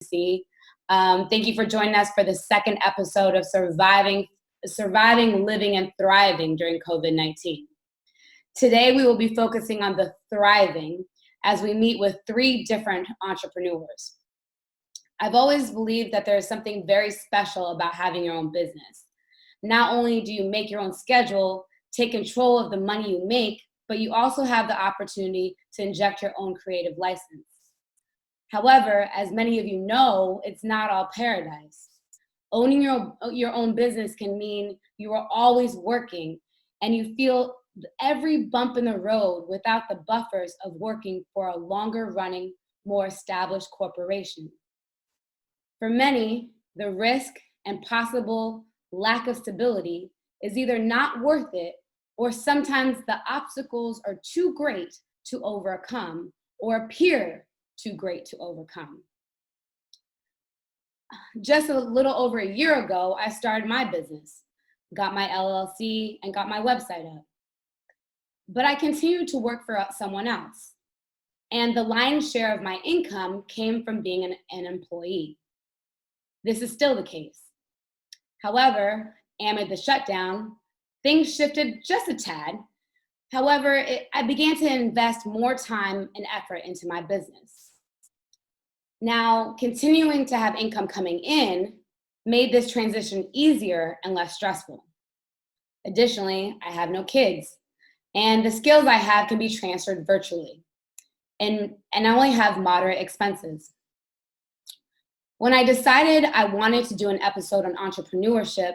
DC. Thank you for joining us for the second episode of Surviving, Living, and Thriving during COVID-19. Today, we will be focusing on the thriving as we meet with three different entrepreneurs. I've always believed that there is something very special about having your own business. Not only do you make your own schedule, take control of the money you make, but you also have the opportunity to inject your own creative license. However, as many of you know, it's not all paradise. Owning your own business can mean you are always working and you feel every bump in the road without the buffers of working for a longer running, more established corporation. For many, the risk and possible lack of stability is either not worth it, or sometimes the obstacles are too great to overcome or appear too great to overcome. Just a little over a year ago, I started my business, got my LLC, and got my website up. But I continued to work for someone else. And the lion's share of my income came from being an employee. This is still the case. However, amid the shutdown, things shifted just a tad. However, I began to invest more time and effort into my business. Now, continuing to have income coming in made this transition easier and less stressful. Additionally, I have no kids, and the skills I have can be transferred virtually. And I only have moderate expenses. When I decided I wanted to do an episode on entrepreneurship,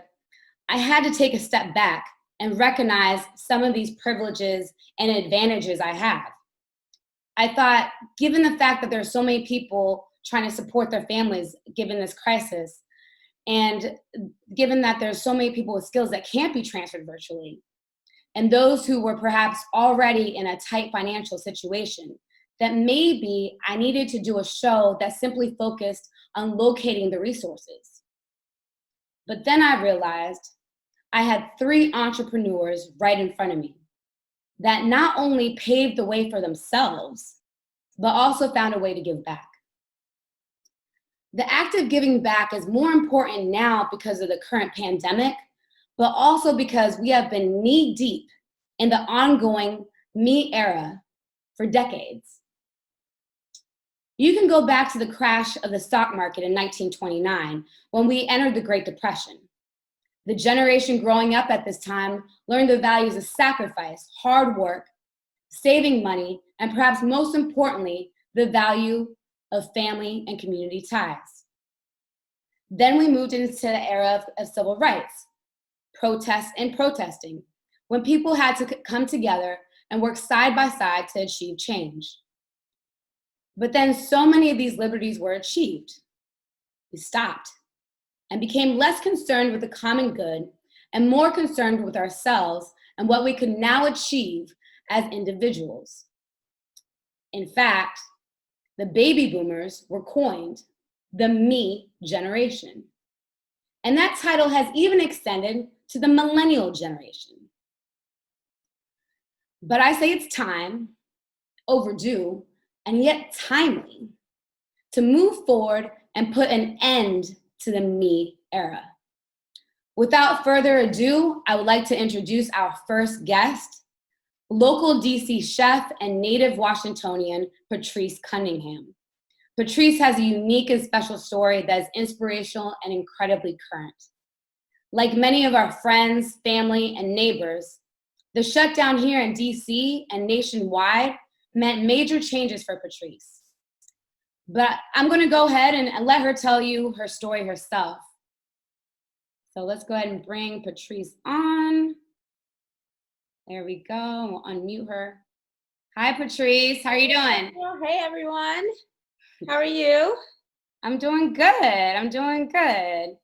I had to take a step back and recognize some of these privileges and advantages I have. I thought, given the fact that there are so many people trying to support their families given this crisis, and given that there's so many people with skills that can't be transferred virtually, and those who were perhaps already in a tight financial situation, that maybe I needed to do a show that simply focused on locating the resources. But then I realized I had three entrepreneurs right in front of me that not only paved the way for themselves, but also found a way to give back. The act of giving back is more important now because of the current pandemic, but also because we have been knee deep in the ongoing me era for decades. You can go back to the crash of the stock market in 1929 when we entered the Great Depression. The generation growing up at this time learned the values of sacrifice, hard work, saving money, and perhaps most importantly, the value of family and community ties. Then we moved into the era of civil rights, protests and protesting, when people had to come together and work side by side to achieve change. But then so many of these liberties were achieved. We stopped and became less concerned with the common good and more concerned with ourselves and what we could now achieve as individuals. In fact, the baby boomers were coined the me generation. And that title has even extended to the millennial generation. But I say it's time, overdue, and yet timely, to move forward and put an end to the me era. Without further ado, I would like to introduce our first guest, local DC chef and native Washingtonian, Patrice Cunningham. Patrice has a unique and special story that is inspirational and incredibly current. Like many of our friends, family, and neighbors, the shutdown here in DC and nationwide meant major changes for Patrice. But I'm gonna go ahead and let her tell you her story herself. So let's go ahead and bring Patrice on. There we go, we'll unmute her. Hi, Patrice, how are you doing? Well, hey, everyone. How are you? I'm doing good.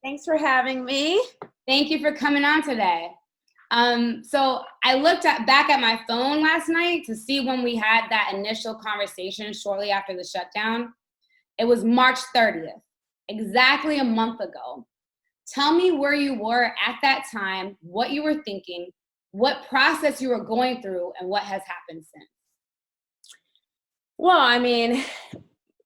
Thanks for having me. Thank you for coming on today. So I looked back at my phone last night to see when we had that initial conversation shortly after the shutdown. It was March 30th, exactly a month ago. Tell me where you were at that time, what you were thinking, what process you were going through, and what has happened since. Well, I mean,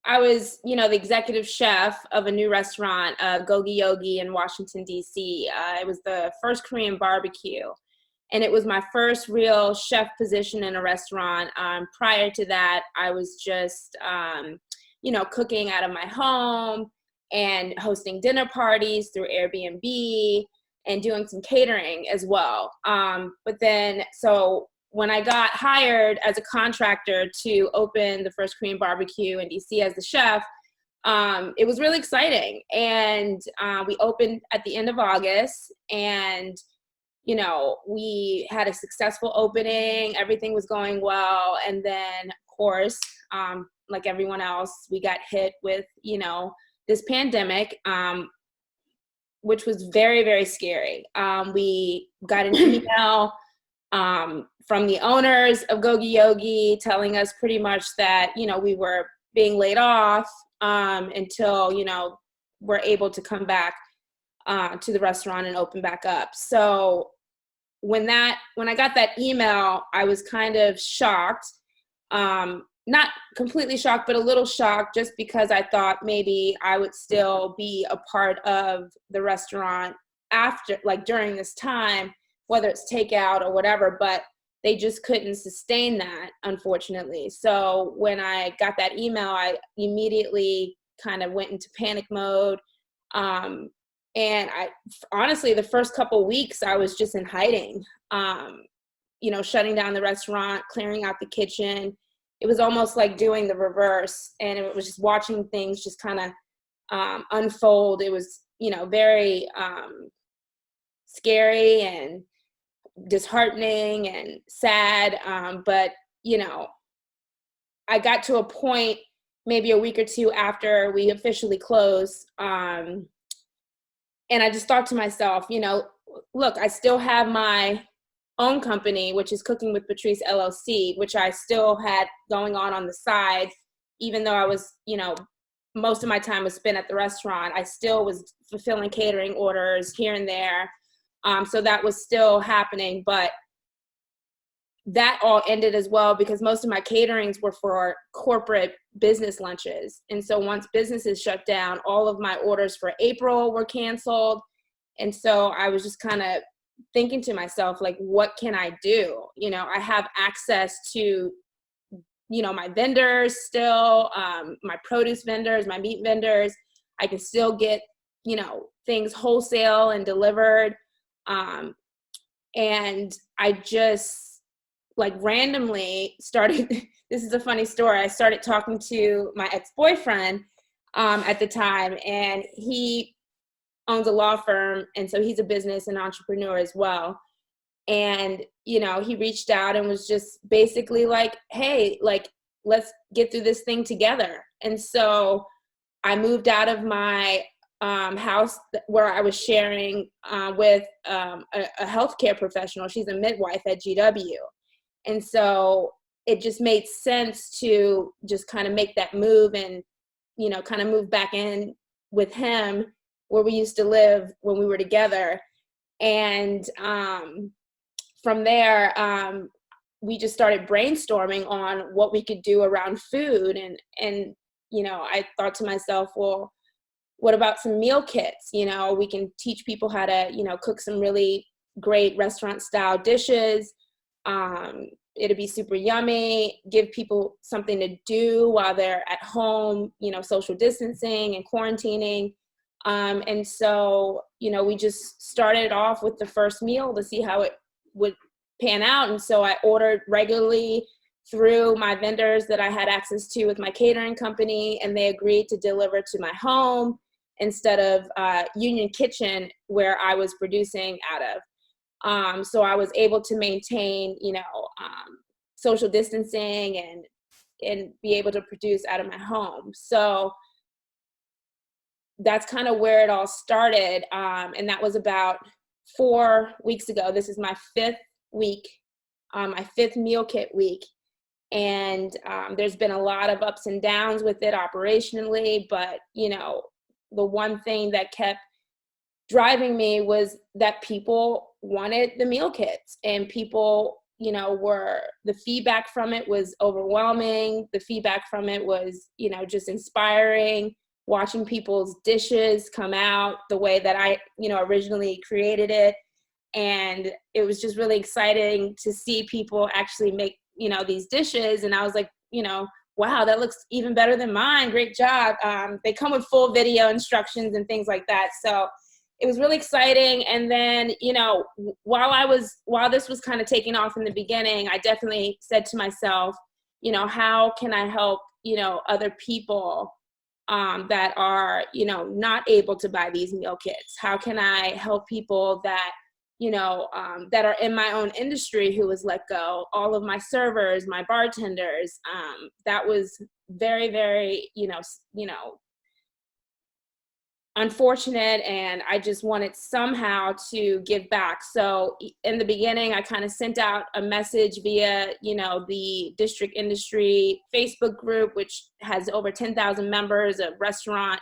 I was, the executive chef of a new restaurant, Gogi Yogi in Washington, D.C. It was the first Korean barbecue. And it was my first real chef position in a restaurant. Prior to that, I was just, cooking out of my home and hosting dinner parties through Airbnb and doing some catering as well. But then, so when I got hired as a contractor to open the first Korean barbecue in DC as the chef, it was really exciting. And we opened at the end of August, and we had a successful opening. Everything was going well. And then, of course, like everyone else, we got hit with, this pandemic, which was very, very scary. We got an email from the owners of Gogi Yogi telling us pretty much that, we were being laid off until, we're able to come back to the restaurant and open back up. So when I got that email, I was kind of shocked, not completely shocked, but a little shocked, just because I thought maybe I would still be a part of the restaurant after, like during this time, whether it's takeout or whatever, but they just couldn't sustain that, unfortunately. So when I got that email, I immediately kind of went into panic mode. And I honestly, the first couple of weeks, I was just in hiding, shutting down the restaurant, clearing out the kitchen. It was almost like doing the reverse, and it was just watching things just kind of unfold. It was, very scary and disheartening and sad. But, I got to a point maybe a week or two after we officially closed. And I just thought to myself, look, I still have my own company, which is Cooking with Patrice LLC, which I still had going on the side, even though I was, most of my time was spent at the restaurant. I still was fulfilling catering orders here and there. So that was still happening, but that all ended as well, because most of my caterings were for corporate business lunches. And so once businesses shut down, all of my orders for April were canceled. And so I was just kind of thinking to myself, like, what can I do? I have access to, my vendors still, my produce vendors, my meat vendors. I can still get, things wholesale and delivered. And I just randomly started, this is a funny story. I started talking to my ex-boyfriend at the time, and he owns a law firm. And so he's a business and entrepreneur as well. And, he reached out and was just basically like, hey, let's get through this thing together. And so I moved out of my house where I was sharing with a healthcare professional. She's a midwife at GW. And so it just made sense to just kind of make that move and, kind of move back in with him where we used to live when we were together. And from there, we just started brainstorming on what we could do around food. And I thought to myself, well, what about some meal kits? We can teach people how to, cook some really great restaurant style dishes. It'll be super yummy, give people something to do while they're at home, social distancing and quarantining. And so, we just started off with the first meal to see how it would pan out. And so I ordered regularly through my vendors that I had access to with my catering company, and they agreed to deliver to my home instead of Union Kitchen, where I was producing out of. So I was able to maintain, social distancing and be able to produce out of my home. So that's kind of where it all started. And that was about 4 weeks ago. This is my 5th week, my 5th meal kit week. And there's been a lot of ups and downs with it operationally, but, the one thing that kept driving me was that people wanted the meal kits, and people the feedback from it was overwhelming. The feedback from it was, just inspiring, watching people's dishes come out the way that I, originally created it. And it was just really exciting to see people actually make, these dishes. And I was like, wow, that looks even better than mine. Great job. They come with full video instructions and things like that. So it was really exciting. And then, while this was kind of taking off in the beginning, I definitely said to myself, how can I help, other people that are, not able to buy these meal kits? How can I help people that, that are in my own industry who was let go? All of my servers, my bartenders, that was very, very, unfortunate, and I just wanted somehow to give back. So in the beginning, I kind of sent out a message via, the district industry Facebook group, which has over 10,000 members of restaurant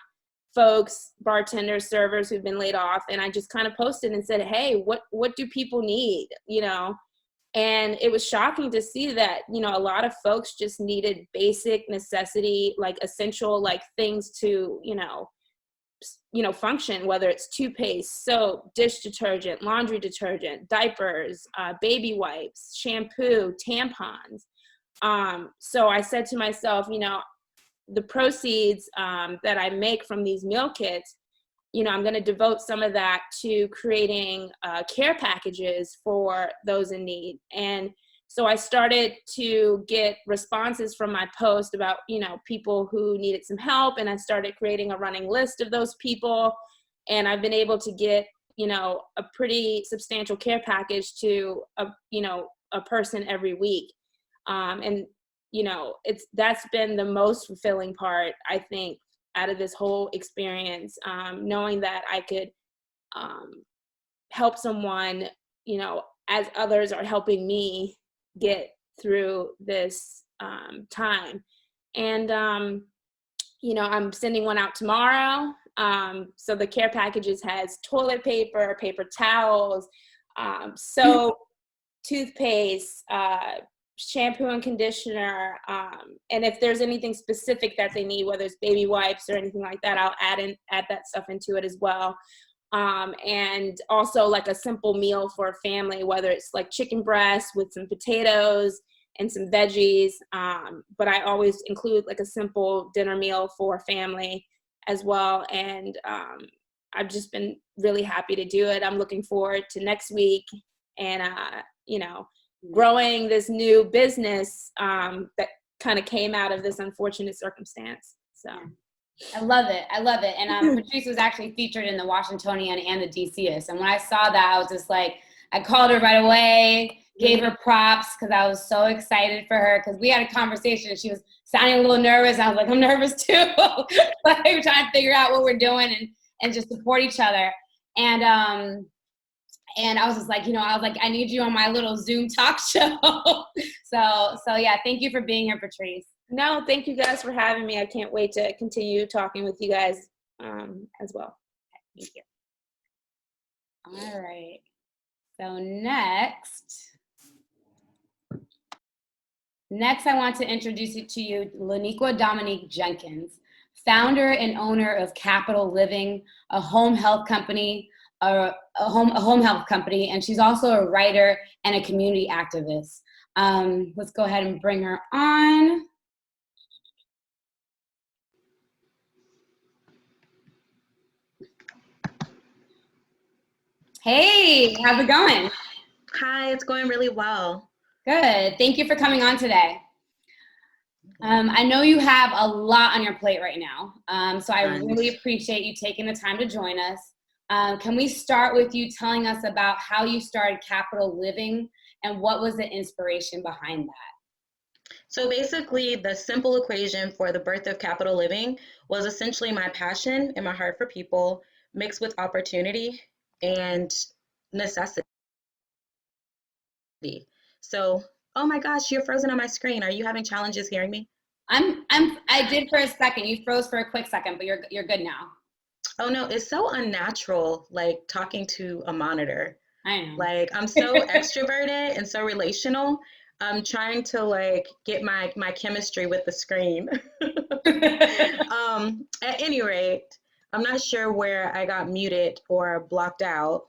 folks, bartenders, servers who've been laid off. And I just kind of posted and said, hey, what do people need? And it was shocking to see that, a lot of folks just needed basic necessity, like essential, like things to, function, whether it's toothpaste, soap, dish detergent, laundry detergent, diapers, baby wipes, shampoo, tampons. So I said to myself, the proceeds that I make from these meal kits, I'm going to devote some of that to creating care packages for those in need. And so I started to get responses from my post about, people who needed some help. And I started creating a running list of those people. And I've been able to get, a pretty substantial care package to a person every week. And, that's been the most fulfilling part, I think, out of this whole experience, knowing that I could help someone, as others are helping me get through this time. And, I'm sending one out tomorrow. So the care packages has toilet paper, paper towels, soap, toothpaste, shampoo and conditioner. And if there's anything specific that they need, whether it's baby wipes or anything like that, I'll add that stuff into it as well. And also like a simple meal for a family, whether it's like chicken breast with some potatoes and some veggies. But I always include like a simple dinner meal for a family as well. And I've just been really happy to do it. I'm looking forward to next week and, growing this new business that kind of came out of this unfortunate circumstance. So. I love it. And Patrice was actually featured in the Washingtonian and the DCist. And when I saw that, I was just like, I called her right away, gave her props because I was so excited for her because we had a conversation and she was sounding a little nervous. I was like, I'm nervous too. Like, we're trying to figure out what we're doing and just support each other. And I was just like, I need you on my little Zoom talk show. So yeah, thank you for being here, Patrice. No, thank you guys for having me. I can't wait to continue talking with you guys as well. Thank you. All right. So next I want to introduce it to you, Dominique Jenkins, founder and owner of Capital Living, a home health company, a home health company, and she's also a writer and a community activist. Let's go ahead and bring her on. Hey, how's it going? Hi, it's going really well. Good. Thank you for coming on today. I know you have a lot on your plate right now, so I really appreciate you taking the time to join us. Can we start with you telling us about how you started Capital Living and what was the inspiration behind that? So basically, the simple equation for the birth of Capital Living was essentially my passion and my heart for people mixed with opportunity and necessity. So, oh my gosh, you're frozen on my screen. Are you having challenges hearing me? I did for a second. You froze for a quick second, but you're good now. Oh no, it's so unnatural, like talking to a monitor. I know. Like, I'm so extroverted and so relational. I'm trying to like get my chemistry with the screen. At any rate, I'm not sure where I got muted or blocked out,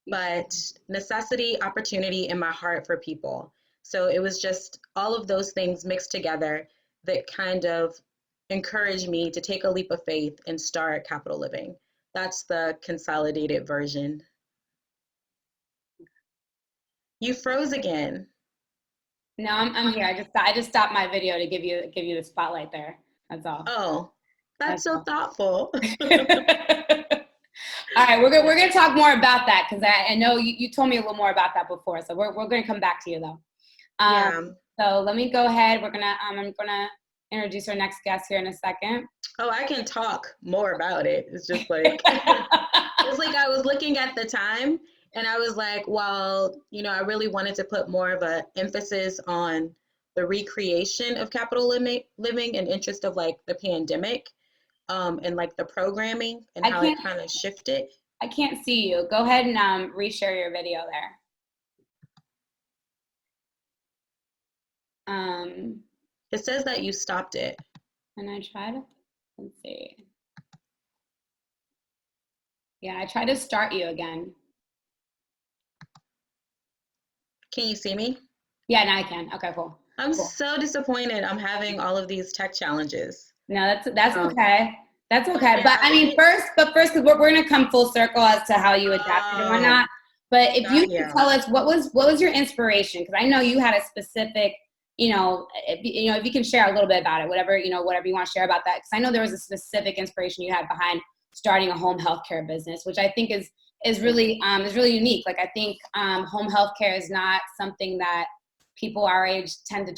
but necessity, opportunity, and my heart for people. So it was just all of those things mixed together that kind of encouraged me to take a leap of faith and start Capital Living. That's the consolidated version. You froze again. No, I'm here. I just stopped my video to give you the spotlight there. That's all. Oh, that's That's so all. thoughtful. All right, we're gonna talk more about that because I know you told me a little more about that before. So we're gonna come back to you though. Yeah. So let me go ahead. I'm gonna introduce our next guest here in a second. Oh, I can talk more about it. It's just like it's like I was looking at the time and I was like, well, I really wanted to put more of an emphasis on the recreation of capital living in interest of like the pandemic, and like the programming and I how it can't kind of shifted. I can't see you. Go ahead and reshare your video there. It says that you stopped it. And I tried. Let's see. Yeah, I tried to start you again. Can you see me? Yeah, now I can. Okay, cool. I'm Cool. so disappointed. I'm having all of these tech challenges. No, that's okay. That's okay. Yeah, But I mean, first, because we're gonna come full circle as to how you adapted and whatnot. But if you could tell us what was your inspiration? Because I know you had a specific, if you can share a little bit about it, whatever you want to share about that. Because I know there was a specific inspiration you had behind starting a home healthcare business, which I think is really unique. Like I think home healthcare is not something that people our age tend to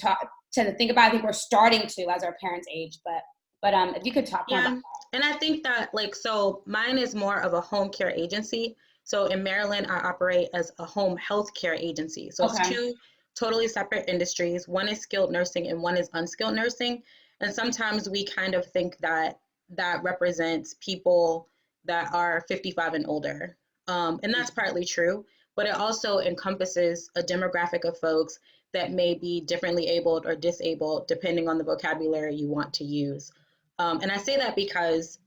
think about. I think we're starting to as our parents age, but if you could talk more about that. And I think that so mine is more of a home care agency. So in Maryland, I operate as a home health care agency. So it's two totally separate industries. One is skilled nursing and one is unskilled nursing. And sometimes we kind of think that that represents people that are 55 and older. And that's partly true, but it also encompasses a demographic of folks that may be differently abled or disabled, depending on the vocabulary you want to use. And I say that because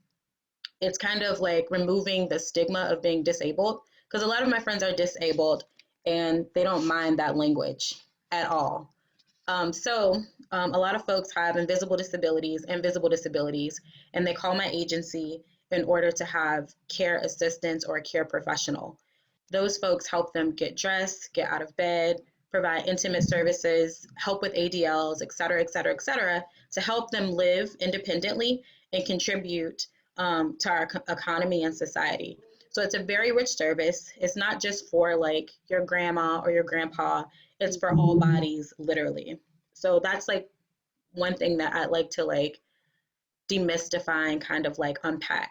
it's kind of like removing the stigma of being disabled, because a lot of my friends are disabled and they don't mind that language at all. A lot of folks have invisible disabilities and visible disabilities, and they call my agency in order to have care assistants or a care professional. Those folks help them get dressed, get out of bed, provide intimate services, help with ADLs, et cetera, et cetera, et cetera, to help them live independently and contribute to our economy and society. So it's a very rich service. It's not just for like your grandma or your grandpa, it's for all bodies, literally. So that's like one thing that I like to like demystify and kind of like unpack.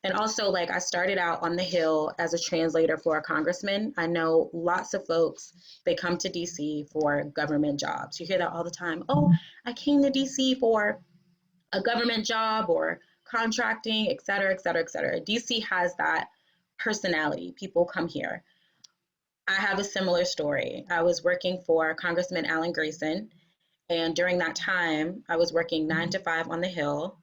And also, like, I started out on the Hill as a translator for a congressman. I know lots of folks, they come to DC for government jobs. You hear that all the time. Oh, I came to DC for a government job or contracting, et cetera, et cetera, et cetera. DC has that personality. People come here. I have a similar story. I was working for Congressman Alan Grayson, and during that time, I was working 9 to 5 on the Hill,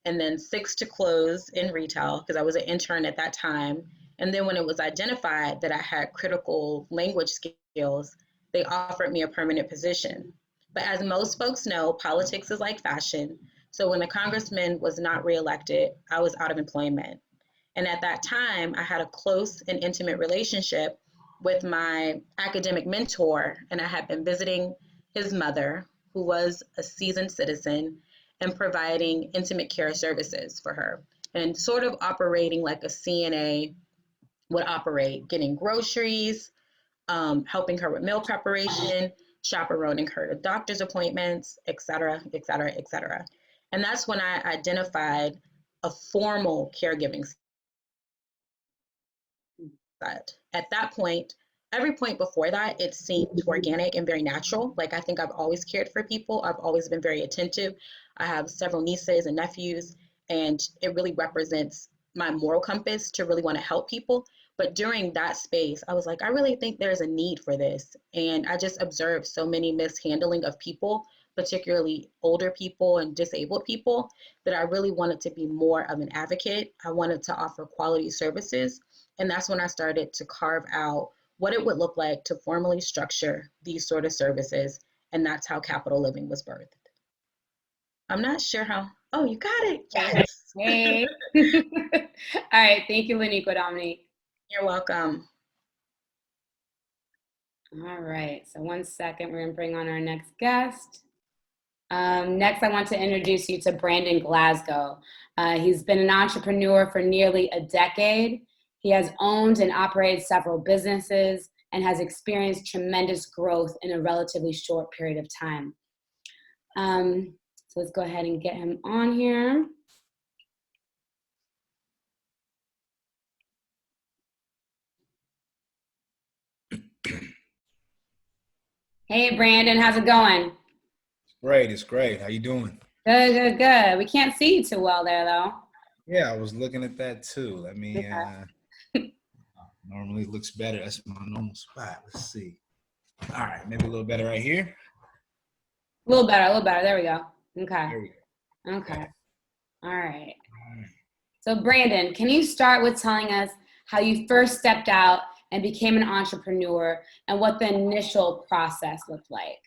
and then 6 to close in retail because I was an intern at that time. And then when it was identified that I had critical language skills, they offered me a permanent position. But as most folks know, politics is like fashion. So when the congressman was not reelected, I was out of employment. And at that time, I had a close and intimate relationship with my academic mentor, and I had been visiting his mother, who was a seasoned citizen, and providing intimate care services for her and sort of operating like a CNA would operate, getting groceries, helping her with meal preparation, chaperoning her to doctor's appointments, et cetera, et cetera, et cetera. And that's when I identified a formal caregiving set. At that point, every point before that, it seemed organic and very natural. Like I think I've always cared for people. I've always been very attentive. I have several nieces and nephews, and it really represents my moral compass to really want to help people. But during that space, I was like, I really think there's a need for this. And I just observed so many mishandling of people, particularly older people and disabled people, that I really wanted to be more of an advocate. I wanted to offer quality services. And that's when I started to carve out what it would look like to formally structure these sort of services. And that's how Capital Living was birthed. I'm not sure how, oh, you got it. Yes. Hey. All right. Thank you, Laniqua Dominique. You're welcome. All right. So 1 second, we're going to bring on our next guest. Next, I want to introduce you to Brandon Glasgow. He's been an entrepreneur for nearly a decade. He has owned and operated several businesses and has experienced tremendous growth in a relatively short period of time. So let's go ahead and get him on here. Hey, Brandon, how's it going? Great, it's great. How you doing? Good, good, good. We can't see you too well there, though. Yeah, I was looking at that too. Let me, normally it looks better. That's my normal spot. Let's see. All right, maybe a little better right here. A little better, a little better. There we go. Okay. There we go. Okay. All right. So Brandon, can you start with telling us how you first stepped out and became an entrepreneur and what the initial process looked like?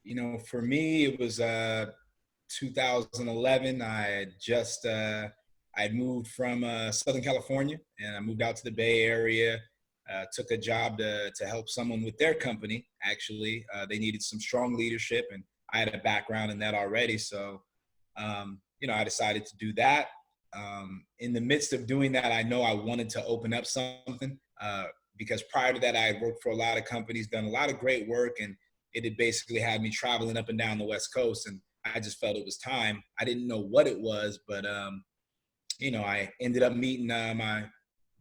You know, for me, it was 2011. I had just, I'd moved from Southern California, and I moved out to the Bay Area, took a job to help someone with their company, actually. They needed some strong leadership, and I had a background in that already. So, you know, I decided to do that. In the midst of doing that, I know I wanted to open up something because prior to that, I had worked for a lot of companies, done a lot of great work, and it had basically had me traveling up and down the West Coast, and I just felt it was time. I didn't know what it was, but, you know, I ended up meeting my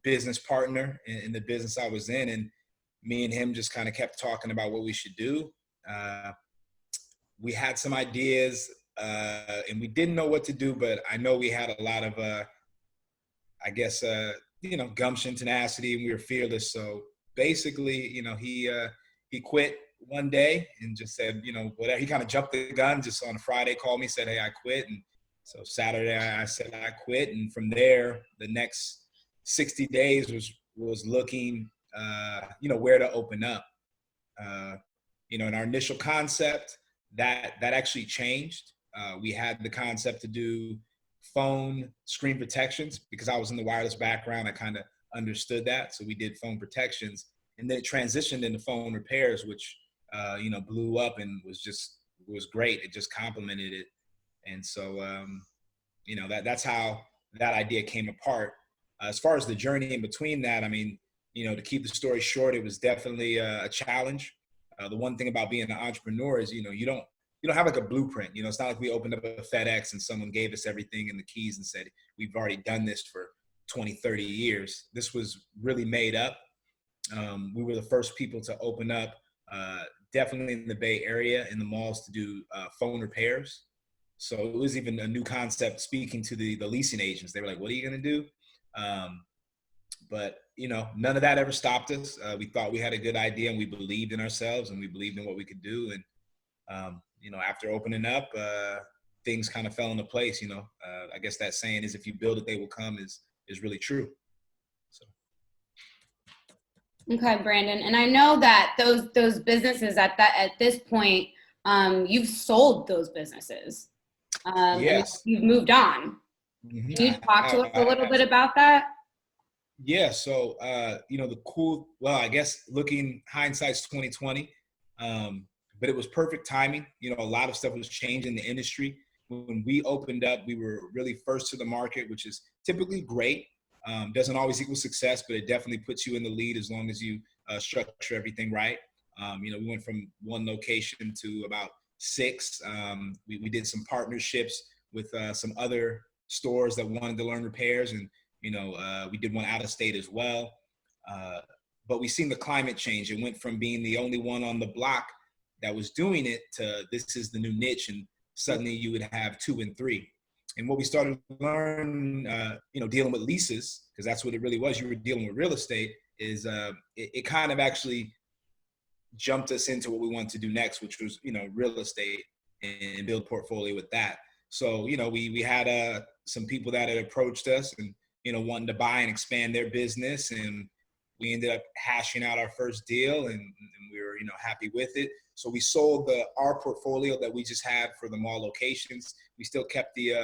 business partner in the business I was in, and me and him just kind of kept talking about what we should do. We had some ideas, and we didn't know what to do, but I know we had a lot of, I guess, you know, gumption, tenacity, and we were fearless. So basically, you know, he quit one day and just said, you know, whatever. He kind of jumped the gun. Just on a Friday, called me, said, "Hey, I quit." And so Saturday, I said I quit. And from there, the next 60 days was looking, you know, where to open up. You know, in our initial concept, that actually changed. We had the concept to do phone screen protections because I was in the wireless background. I kind of understood that. So we did phone protections, and then it transitioned into phone repairs, which, you know, blew up and was great. It just complemented it. And so, you know, that's how that idea came apart. As far as the journey in between that, I mean, you know, to keep the story short, it was definitely a challenge. The one thing about being an entrepreneur is, you know, you don't have like a blueprint. You know, it's not like we opened up a FedEx and someone gave us everything and the keys and said, we've already done this for 20, 30 years. This was really made up. We were the first people to open up, definitely in the Bay Area, in the malls, to do phone repairs. So it was even a new concept speaking to the leasing agents. They were like, what are you going to do? But, you know, none of that ever stopped us. We thought we had a good idea, and we believed in ourselves, and we believed in what we could do. And, you know, after opening up, things kind of fell into place. You know, I guess that saying is, if you build it, they will come, is really true. So. Okay, Brandon. And I know that those businesses at this point, you've sold those businesses. Yes. You've moved on. Mm-hmm. Can you talk to us a little bit about that? Yeah. So, you know, I guess looking hindsight's 2020, but it was perfect timing. You know, a lot of stuff was changing in the industry. When we opened up, we were really first to the market, which is typically great. Doesn't always equal success, but it definitely puts you in the lead as long as you structure everything right. You know, we went from one location to about 6. We did some partnerships with some other stores that wanted to learn repairs, and you know, we did one out of state as well. But we seen the climate change. It went from being the only one on the block that was doing it to this is the new niche, and suddenly you would have 2 and 3. And what we started to learn, dealing with leases, because that's what it really was. You were dealing with real estate. Is it kind of actually jumped us into what we wanted to do next, which was real estate and build portfolio with that. So we had some people that had approached us and wanting to buy and expand their business, and we ended up hashing out our first deal, and we were happy with it. So we sold our portfolio that we just had for the mall locations. We still kept the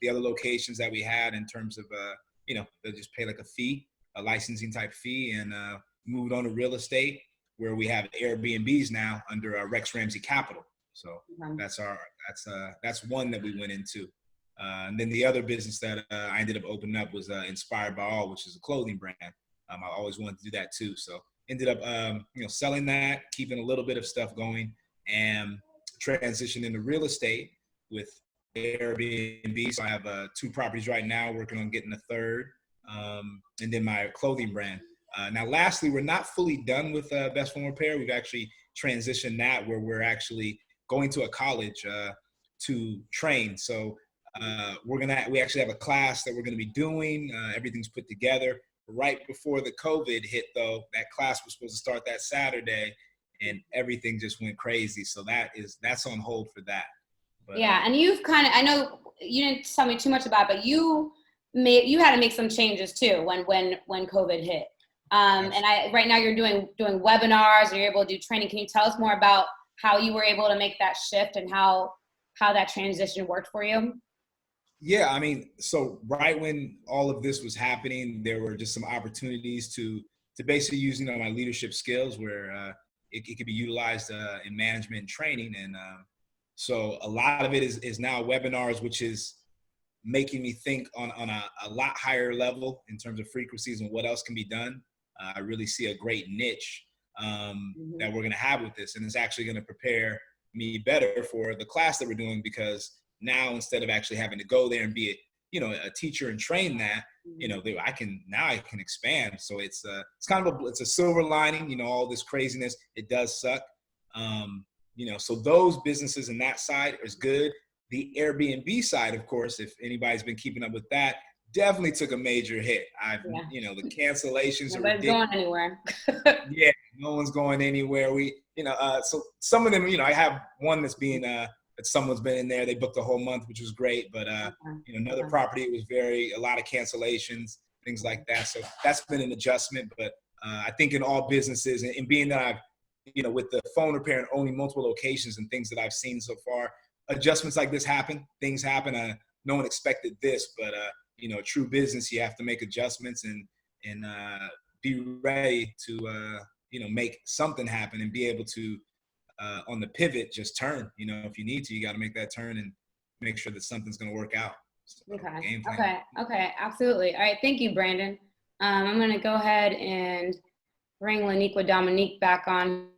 other locations that we had in terms of they'll just pay like a fee, a licensing type fee, and moved on to real estate, where we have Airbnbs now under Rex Ramsey Capital. So that's one that we went into. And then the other business that I ended up opening up was Inspired by All, which is a clothing brand. I always wanted to do that too. So ended up, selling that, keeping a little bit of stuff going, and transitioned into real estate with Airbnb. So I have 2 properties right now, working on getting a third, and then my clothing brand. Now, lastly, we're not fully done with Best Form Repair. We've actually transitioned that, where we're actually going to a college to train. So we actually have a class that we're going to be doing. Everything's put together. Right before the COVID hit, though, that class was supposed to start that Saturday, and everything just went crazy. So that's on hold for that. But, yeah, and you've I know you didn't tell me too much about it, but you had to make some changes too when COVID hit. And right now you're doing webinars, and you're able to do training. Can you tell us more about how you were able to make that shift and how that transition worked for you? Yeah, I mean, so right when all of this was happening, there were just some opportunities to basically use my leadership skills, where it could be utilized in management and training. And so a lot of it is now webinars, which is making me think on a lot higher level in terms of frequencies and what else can be done. I really see a great niche that we're going to have with this, and it's actually going to prepare me better for the class that we're doing, because now, instead of actually having to go there and be a teacher and train that, I can expand. So it's kind of it's a silver lining. All this craziness, it does suck. So those businesses and that side is good. The Airbnb side, of course, if anybody's been keeping up with that, definitely took a major hit. The cancellations. Nobody's going anywhere. Yeah, no one's going anywhere. So some of them, I have one that's being that someone's been in there. They booked a whole month, which was great. But another property, it was a lot of cancellations, things like that. So that's been an adjustment. But I think in all businesses, and being that I've, with the phone repair and owning multiple locations and things that I've seen so far, adjustments like this happen. Things happen. No one expected this, but true business, you have to make adjustments and be ready to make something happen, and be able to on the pivot just turn. If you need to, you got to make that turn and make sure that something's going to work out. So, Okay, absolutely. All right, thank you, Brandon. I'm going to go ahead and bring Laniqua Dominique back on.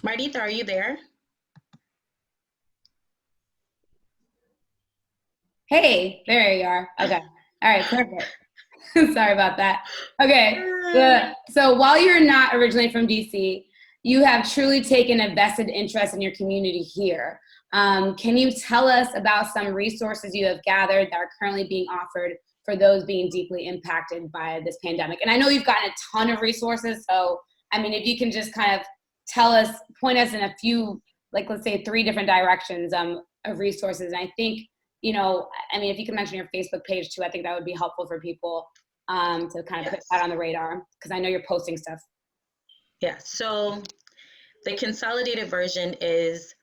Mardita, are you there? Hey, there you are. Okay. All right, perfect. Sorry about that. Okay. So while you're not originally from DC, you have truly taken a vested interest in your community here. Can you tell us about some resources you have gathered that are currently being offered for those being deeply impacted by this pandemic? And I know you've gotten a ton of resources. So, I mean, if you can just kind of point us in a few, like, let's say 3 different directions of resources. And I think, if you can mention your Facebook page too, I think that would be helpful for people to kind of put that on the radar, because I know you're posting stuff. Yeah, so the consolidated version is,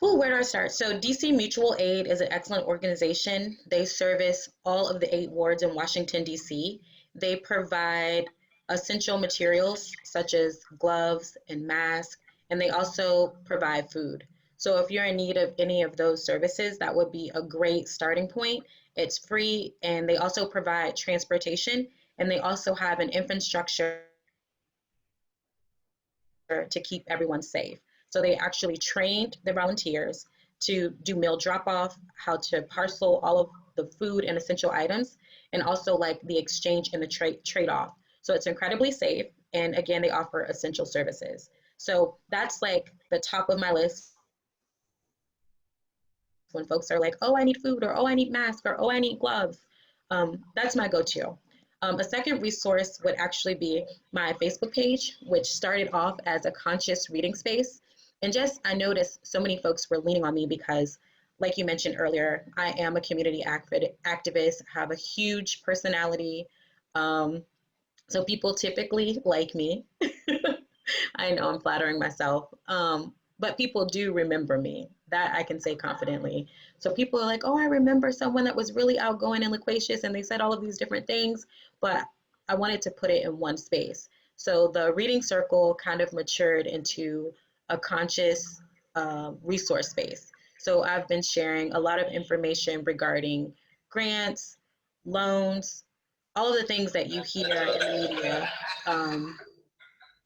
where do I start? So DC Mutual Aid is an excellent organization. They service all of the 8 wards in Washington, DC. They provide essential materials such as gloves and masks, and they also provide food. So if you're in need of any of those services, that would be a great starting point. It's free, and they also provide transportation, And they also have an infrastructure to keep everyone safe. So they actually trained the volunteers to do meal drop-off, how to parcel all of the food and essential items, and also like the exchange and the trade-off. So it's incredibly safe. And again, they offer essential services. So that's like the top of my list when folks are like, oh, I need food, or oh, I need masks, or oh, I need gloves. That's my go-to. A second resource would actually be my Facebook page, which started off as a conscious reading space. And just, I noticed so many folks were leaning on me because, like you mentioned earlier, I am a community activist, have a huge personality. So people typically like me. I know I'm flattering myself, but people do remember me. That I can say confidently. So people are like, oh, I remember someone that was really outgoing and loquacious, and they said all of these different things, but I wanted to put it in one space. So the reading circle kind of matured into a conscious resource space. So I've been sharing a lot of information regarding grants, loans, all of the things that you hear in the media.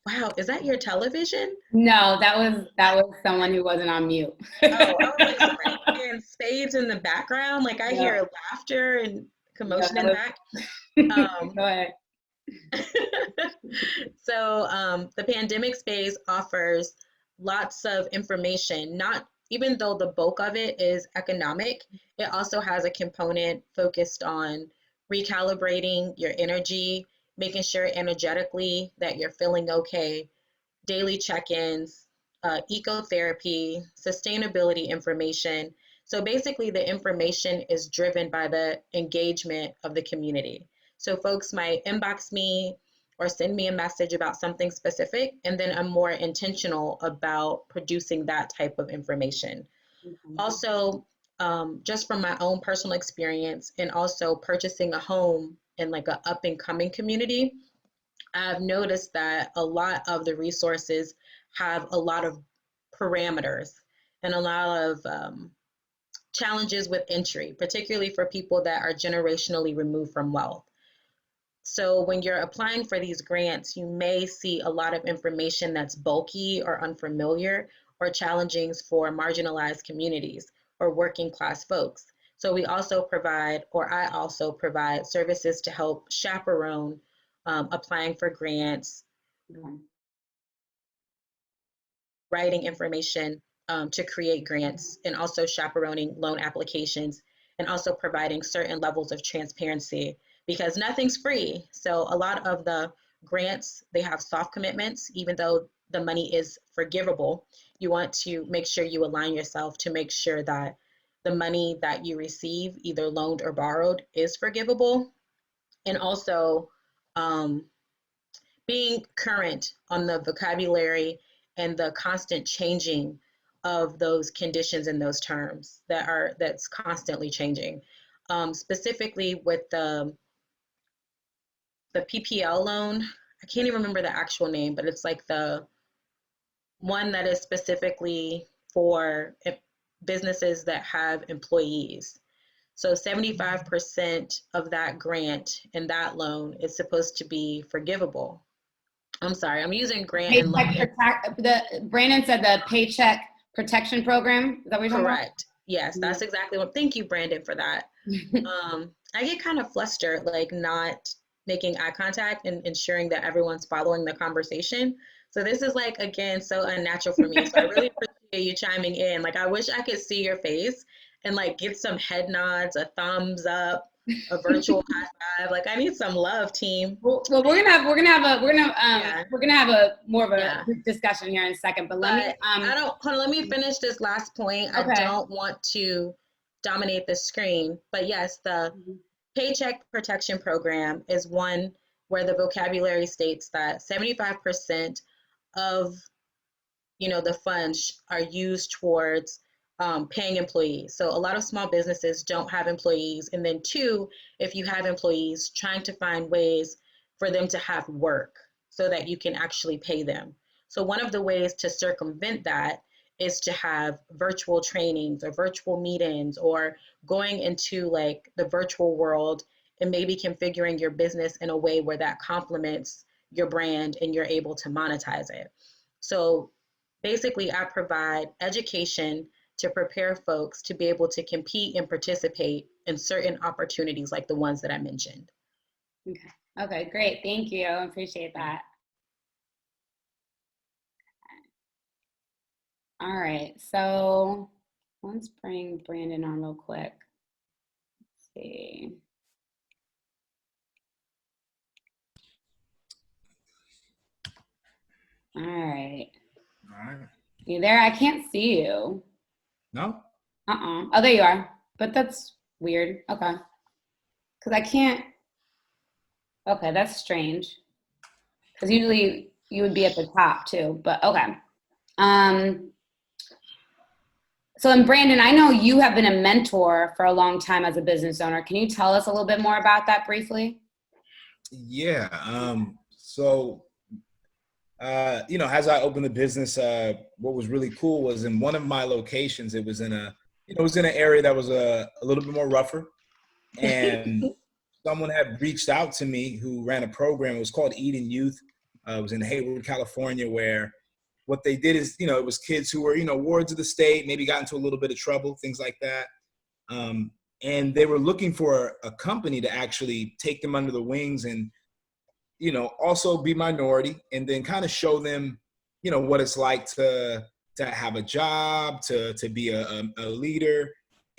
Wow, is that your television? No, that was someone who wasn't on mute. Oh, I was like, somebody hearing spades in the background. Like I hear laughter and commotion in the back. Go ahead. So the pandemic space offers lots of information, not even though the bulk of it is economic, it also has a component focused on recalibrating your energy, making sure energetically that you're feeling okay, daily check-ins, ecotherapy, sustainability information. So basically the information is driven by the engagement of the community. So folks might inbox me or send me a message about something specific, and then I'm more intentional about producing that type of information. Mm-hmm. Also, just from my own personal experience and also purchasing a home in like an up and coming community, I've noticed that a lot of the resources have a lot of parameters and a lot of challenges with entry, particularly for people that are generationally removed from wealth. So when you're applying for these grants, you may see a lot of information that's bulky or unfamiliar or challenging for marginalized communities or working class folks. So we also provide, or I also provide services to help chaperone applying for grants, writing information to create grants, and also chaperoning loan applications, and also providing certain levels of transparency because nothing's free. So a lot of the grants, they have soft commitments, even though the money is forgivable. You want to make sure you align yourself to make sure that the money that you receive, either loaned or borrowed, is forgivable. And also being current on the vocabulary and the constant changing of those conditions and those terms that's constantly changing. Specifically with the PPL loan, I can't even remember the actual name, but it's like the one that is specifically for businesses that have employees. So 75% of that grant and that loan is supposed to be forgivable. I'm sorry, I'm using grant and loan. Brandon said the Paycheck protection program. Is that what you're talking about? Correct. Yes, that's exactly what. Thank you, Brandon, for that. I get kind of flustered, like not making eye contact and ensuring that everyone's following the conversation. So this is like, again, so unnatural for me. So I really appreciate you chiming in. Like, I wish I could see your face and like get some head nods, a thumbs up, a virtual high five. Like, I need some love, team. Well, we're gonna have a more of a discussion here in a second. But let me finish this last point. Okay. I don't want to dominate the screen, but yes, the Paycheck Protection Program is one where the vocabulary states that 75% of the funds are used towards paying employees. So a lot of small businesses don't have employees. And then two, if you have employees, trying to find ways for them to have work so that you can actually pay them. So one of the ways to circumvent that is to have virtual trainings or virtual meetings or going into like the virtual world and maybe configuring your business in a way where that complements your brand and you're able to monetize it. So basically, I provide education to prepare folks to be able to compete and participate in certain opportunities like the ones that I mentioned. Okay. Okay, great. Thank you. I appreciate that. All right. So let's bring Brandon on real quick. Let's see. All right. All right. You there? I can't see you. No? Oh, there you are. But that's weird. Okay. Because I can't. Okay, that's strange. Because usually you would be at the top too. But okay. So, and Brandon, I know you have been a mentor for a long time as a business owner. Can you tell us a little bit more about that briefly? Yeah. As I opened the business, what was really cool was in one of my locations, it was in an area that was a little bit more rougher. And someone had reached out to me who ran a program. It was called Eden Youth. It was in Hayward, California, where what they did is, it was kids who were, wards of the state, maybe got into a little bit of trouble, things like that. And they were looking for a company to actually take them under the wings and, also be minority, and then kind of show them, what it's like to have a job, to be a leader.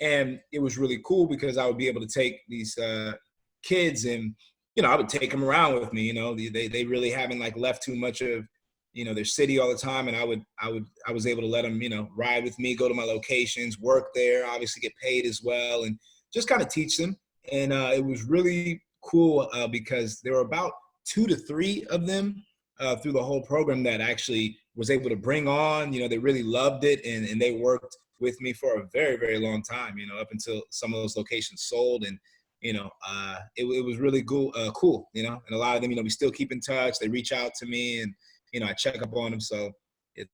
And it was really cool because I would be able to take these kids and, I would take them around with me. They really haven't like left too much of, their city all the time. And I was able to let them, ride with me, go to my locations, work there, obviously get paid as well, and just kind of teach them. And it was really cool because there were about 2 to 3 of them through the whole program that actually was able to bring on. They really loved it, and they worked with me for a very, very long time, up until some of those locations sold. And, it was really cool, and a lot of them, we still keep in touch. They reach out to me, and, I check up on them. So it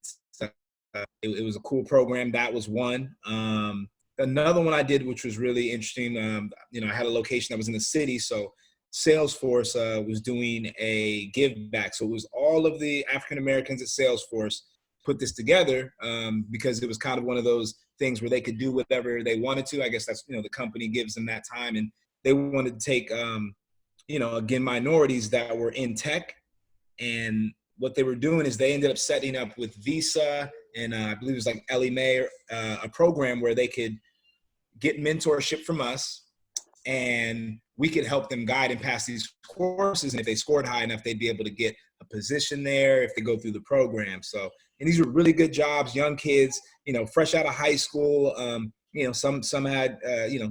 was a cool program. That was one. Another one I did, which was really interesting, I had a location that was in the city. So Salesforce was doing a give back. So it was all of the African Americans at Salesforce put this together because it was kind of one of those things where they could do whatever they wanted to. I guess that's, the company gives them that time. And they wanted to take, again, minorities that were in tech. And what they were doing is they ended up setting up with Visa and I believe it was like Ellie Mae, a program where they could get mentorship from us, and we could help them guide and pass these courses. And if they scored high enough, they'd be able to get a position there if they go through the program. So, and these were really good jobs, young kids, fresh out of high school. Some had,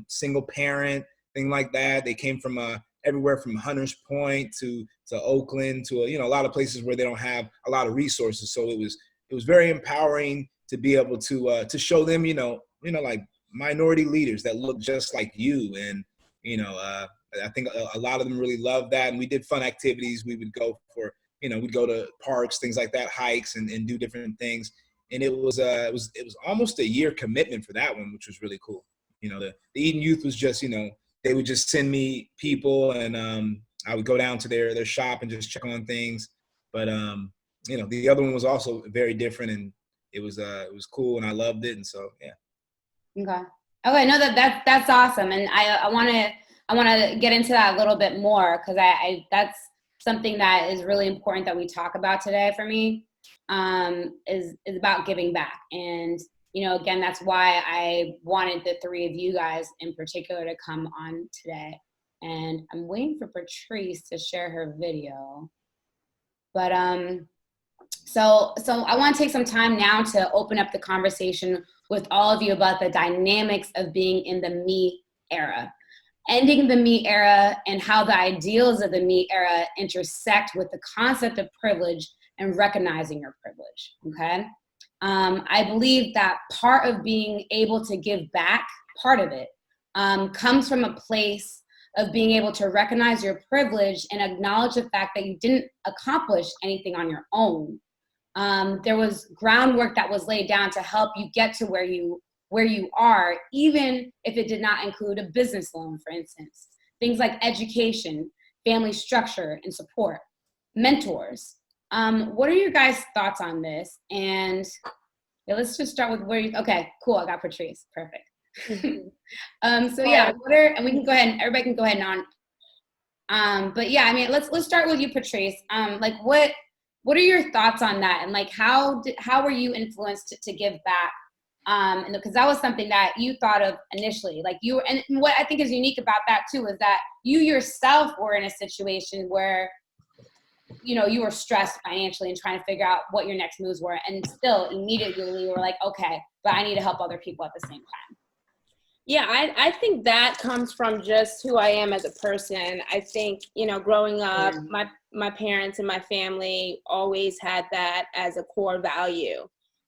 single parent, thing like that. They came from everywhere from Hunters Point to Oakland to, a lot of places where they don't have a lot of resources. So it was very empowering to be able to show them, like minority leaders that look just like you. And, I think a lot of them really loved that. And we did fun activities. We would go for, we'd go to parks, things like that, hikes, and do different things. And it was almost a year commitment for that one, which was really cool. The Eden Youth was just, they would just send me people, and I would go down to their shop and just check on things. But the other one was also very different, and it was cool, and I loved it. And so, yeah. Okay. No, that's awesome. And I want to get into that a little bit more, because I that's something that is really important that we talk about today for me, is about giving back. And, again, that's why I wanted the 3 of you guys in particular to come on today. And I'm waiting for Patrice to share her video. But so I want to take some time now to open up the conversation with all of you about the dynamics of being in the me era, ending the me era, and how the ideals of the me era intersect with the concept of privilege and recognizing your privilege, okay? I believe that part of being able to give back, part of it, comes from a place of being able to recognize your privilege and acknowledge the fact that you didn't accomplish anything on your own. There was groundwork that was laid down to help you get to where you are, even if it did not include a business loan, for instance. things like education, family structure and support, mentors. What are your guys' thoughts on this? And yeah, let's just start with okay, cool, I got Patrice, perfect. So yeah, and we can go ahead, everybody can go ahead and but yeah, I mean, let's start with you, Patrice. Like what are your thoughts on that? And like, how were you influenced to give back? And because that was something that you thought of initially, like and what I think is unique about that too, is that you yourself were in a situation where, you know, you were stressed financially and trying to figure out what your next moves were. And still immediately you were like, okay, but I need to help other people at the same time. Yeah, I think that comes from just who I am as a person. I think, you know, growing up, my parents and my family always had that as a core value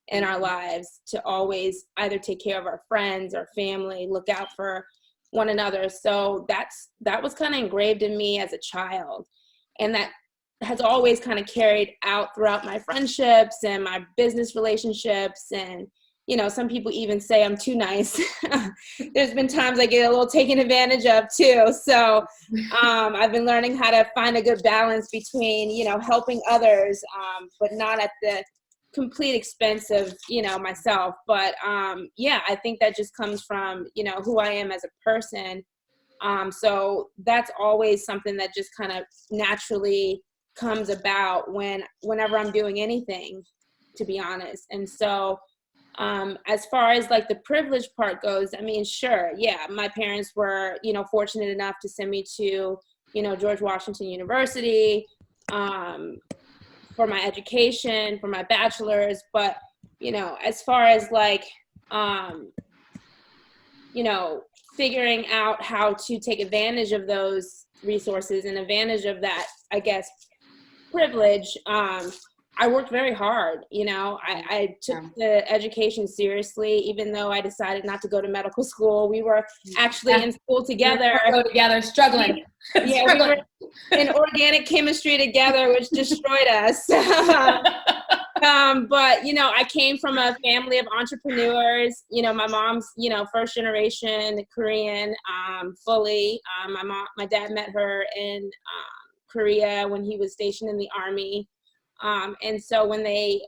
in our lives, to always either take care of our friends or family, look out for one another. So that was kind of engraved in me as a child. And that has always kind of carried out throughout my friendships and my business relationships. And you know, some people even say I'm too nice. There's been times I get a little taken advantage of too. So I've been learning how to find a good balance between, you know, helping others, but not at the complete expense of, you know, myself. But yeah, I think that just comes from, you know, who I am as a person. So that's always something that just kind of naturally comes about whenever I'm doing anything, to be honest. And so as far as like the privilege part goes, I mean, sure. Yeah. My parents were, you know, fortunate enough to send me to, you know, George Washington University, for my education, for my bachelor's. But, you know, as far as like, you know, figuring out how to take advantage of those resources and advantage of that, I guess, privilege, I worked very hard. You know, I took the education seriously, even though I decided not to go to medical school. We were actually in school together. Struggling. Yeah, we were in organic chemistry together, which destroyed us. But, you know, I came from a family of entrepreneurs. You know, my mom's, you know, first generation Korean, fully. My dad met her in Korea when he was stationed in the Army. And so when they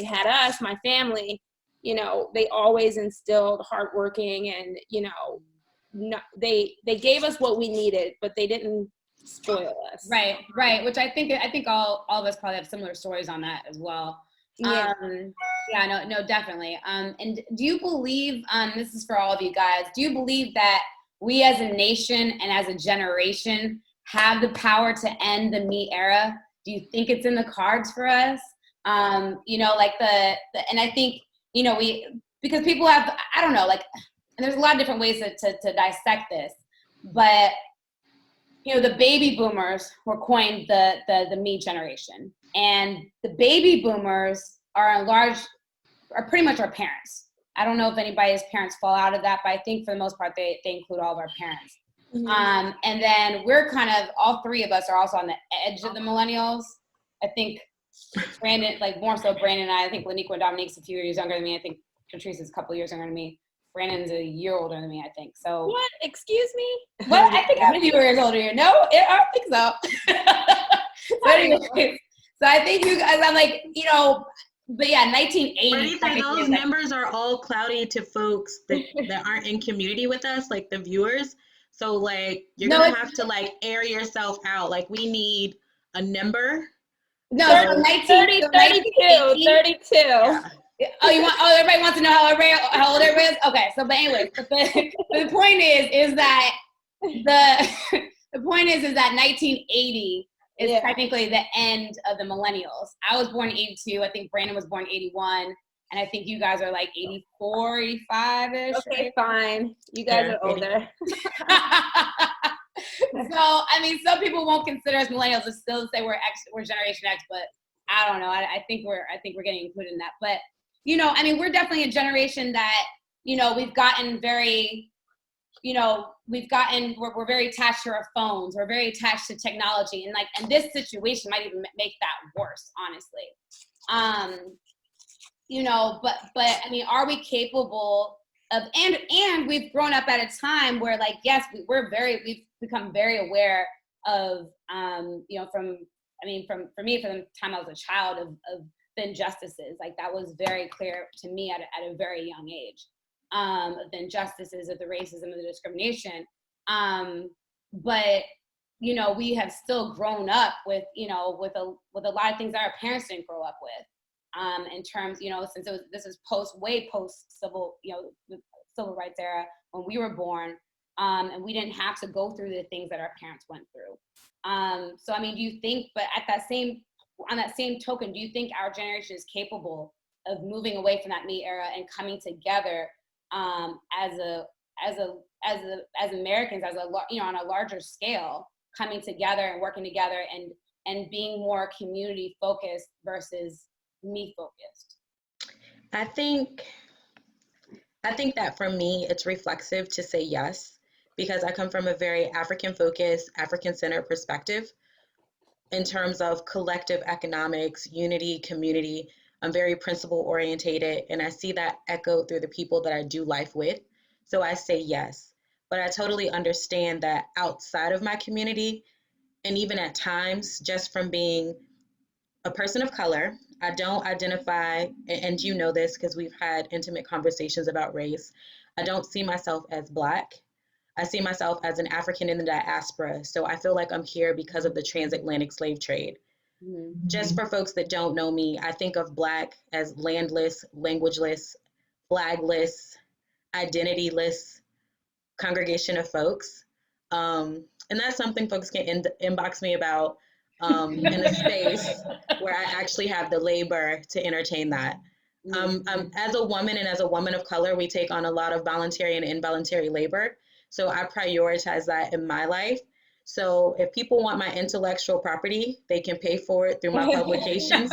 had us, my family, you know, they always instilled hardworking and, you know, they gave us what we needed, but they didn't spoil us. Right. Which I think all of us probably have similar stories on that as well. Yeah. No, definitely. And do you believe, this is for all of you guys, do you believe that we as a nation and as a generation have the power to end the me era? Do you think it's in the cards for us? You know, like and I think, you know, because people have, I don't know, like, and there's a lot of different ways to dissect this, but, you know, the baby boomers were coined the me generation. And the baby boomers are pretty much our parents. I don't know if anybody's parents fall out of that, but I think for the most part, they include all of our parents. Mm-hmm. And then we're kind of, all three of us are also on the edge of the millennials. I think Brandon, like more so Brandon and I think Laniqua and Dominique's a few years younger than me. I think Patrice is a couple years younger than me. Brandon's a year older than me, I think. So what? Excuse me? Well, I think I'm a few years older than you. No, I don't think so. But anyway, so I think you guys, I'm like, you know, but yeah, 1980. But those numbers are all cloudy to folks that aren't in community with us, like the viewers. So like you're gonna have to like air yourself out. Like we need a number. No, so 32. 32. Yeah. Everybody wants to know how old everybody is? Okay, so but anyway, the point is that the point is that 1980 is technically the end of the millennials. I was born in 82. I think Brandon was born in 81. And I think you guys are like 84, 85-ish. Okay, right? Fine. You guys are older. So, I mean, some people won't consider us millennials and still say we're Generation X, but I don't know. I think we're getting included in that. But, you know, I mean, we're definitely a generation that, you know, we've gotten very, you know, we're very attached to our phones. We're very attached to technology. And this situation might even make that worse, honestly. You know, but I mean, are we capable and we've grown up at a time where, like, yes, we've become very aware of, you know, for me, from the time I was a child, of the injustices. Like, that was very clear to me at a very young age, of the injustices, of the racism, of the discrimination. But, you know, we have still grown up with, you know, with a lot of things that our parents didn't grow up with, in terms, you know, since this is way post civil, you know, the civil rights era, when we were born, and we didn't have to go through the things that our parents went through. So, I mean, do you think, but on that same token, do you think our generation is capable of moving away from that me era and coming together, as Americans, you know, on a larger scale, coming together and working together and being more community focused versus me focused? I think that for me, it's reflexive to say yes, because I come from a very African focused, African centered perspective in terms of collective economics, unity, community. I'm very principle orientated, and I see that echoed through the people that I do life with. So I say yes, but I totally understand that outside of my community, and even at times, just from being a person of color, I don't identify, and you know this because we've had intimate conversations about race, I don't see myself as Black. I see myself as an African in the diaspora. So I feel like I'm here because of the transatlantic slave trade. Mm-hmm. Just for folks that don't know me, I think of Black as landless, languageless, flagless, identityless congregation of folks. And that's something folks can inbox me about, in a space where I actually have the labor to entertain that. As a woman and as a woman of color, we take on a lot of voluntary and involuntary labor. So I prioritize that in my life. So if people want my intellectual property, they can pay for it through my publications,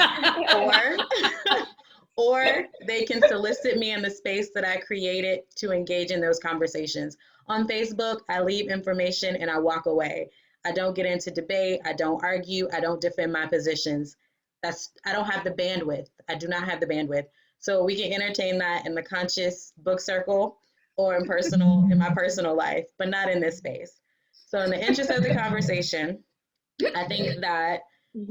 or they can solicit me in the space that I created to engage in those conversations. On Facebook, I leave information and I walk away. I don't get into debate. I don't argue. I don't defend my positions. I don't have the bandwidth. I do not have the bandwidth. So we can entertain that in the conscious book circle or in my personal life, but not in this space. So in the interest of the conversation, I think that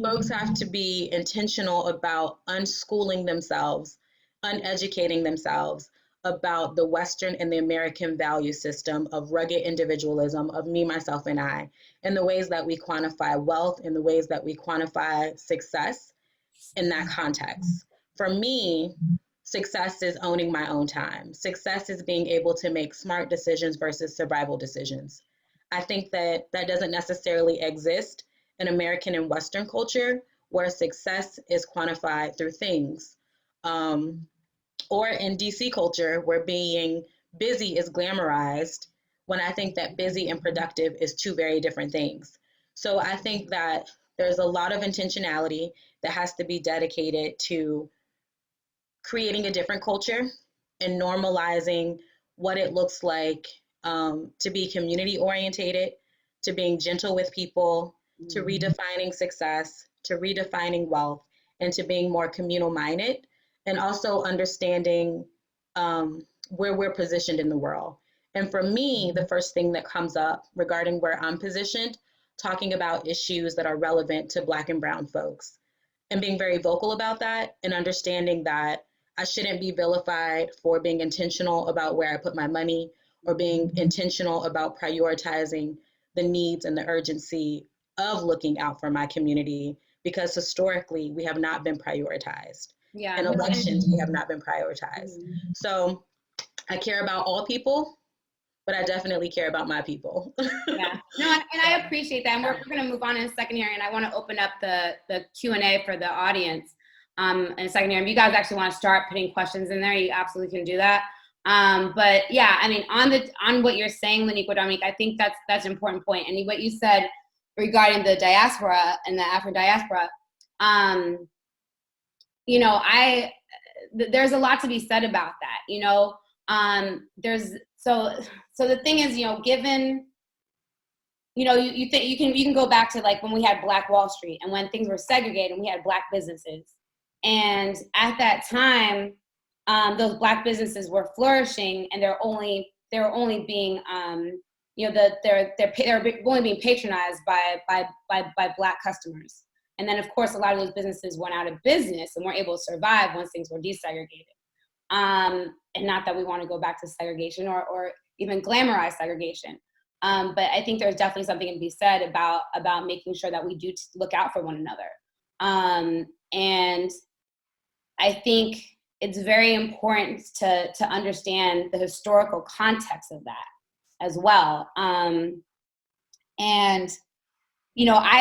folks have to be intentional about unschooling themselves, uneducating themselves about the Western and the American value system of rugged individualism, of me, myself, and I, and the ways that we quantify wealth and the ways that we quantify success in that context. For me, success is owning my own time. Success is being able to make smart decisions versus survival decisions. I think that doesn't necessarily exist in American and Western culture, where success is quantified through things. Or in DC culture, where being busy is glamorized, when I think that busy and productive is two very different things. So I think that there's a lot of intentionality that has to be dedicated to creating a different culture and normalizing what it looks like, to be community orientated, to being gentle with people, to redefining success, to redefining wealth, and to being more communal minded, and also understanding, where we're positioned in the world. And for me, the first thing that comes up regarding where I'm positioned, talking about issues that are relevant to Black and Brown folks, and being very vocal about that, and understanding that I shouldn't be vilified for being intentional about where I put my money, or being intentional about prioritizing the needs and the urgency of looking out for my community, because historically we have not been prioritized. Yeah. In elections, we have not been prioritized. So I care about all people, but I definitely care about my people. Yeah, no, and I appreciate that. And we're going to move on in a second here, and I want to open up the Q&A for the audience in a second here. If you guys actually want to start putting questions in there, you absolutely can do that. But yeah, I mean, on what you're saying, Laniqua, Dominique, I think that's an important point. And what you said regarding the diaspora and the Afro diaspora, you know, there's a lot to be said about that. You know, so the thing is, you know, given, you know, you think you can go back to like when we had Black Wall Street and when things were segregated and we had Black businesses. And at that time, those Black businesses were flourishing, and they're only being they're only being patronized by Black customers. And then of course a lot of those businesses went out of business and weren't able to survive once things were desegregated. And not that we want to go back to segregation or even glamorize segregation. But I think there's definitely something to be said about making sure that we do look out for one another. And I think it's very important to understand the historical context of that as well. And, we want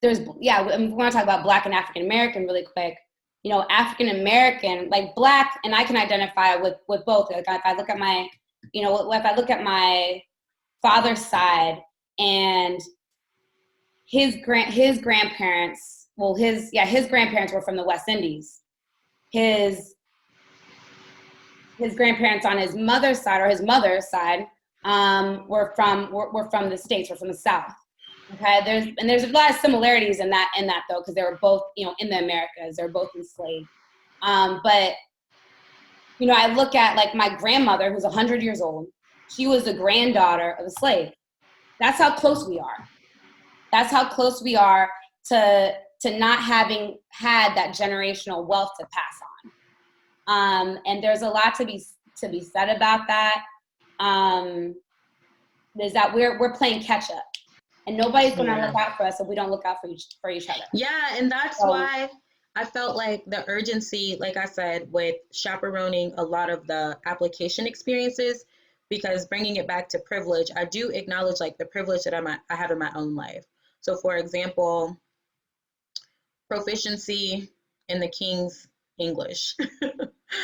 to talk about Black and African American really quick. African American, like Black, and I can identify with both. Like if I look at my, if I look at my father's side and his grandparents, his grandparents were from the West Indies. His grandparents on his mother's side were from the States, were from the South. Okay, there's a lot of similarities in that though, because they were both in the Americas. They're both enslaved. But I look at like my grandmother, who's 100 years old. She was the granddaughter of a slave. That's how close we are. That's how close we are to not having had that generational wealth to pass on. And there's a lot to be said about that. Is that we're playing catch up, and nobody's going to look out for us if we don't look out for each other. Yeah, and that's why I felt like the urgency, like I said, with chaperoning a lot of the application experiences, because bringing it back to privilege, I do acknowledge like the privilege that I have in my own life. So for example, proficiency in the King's English.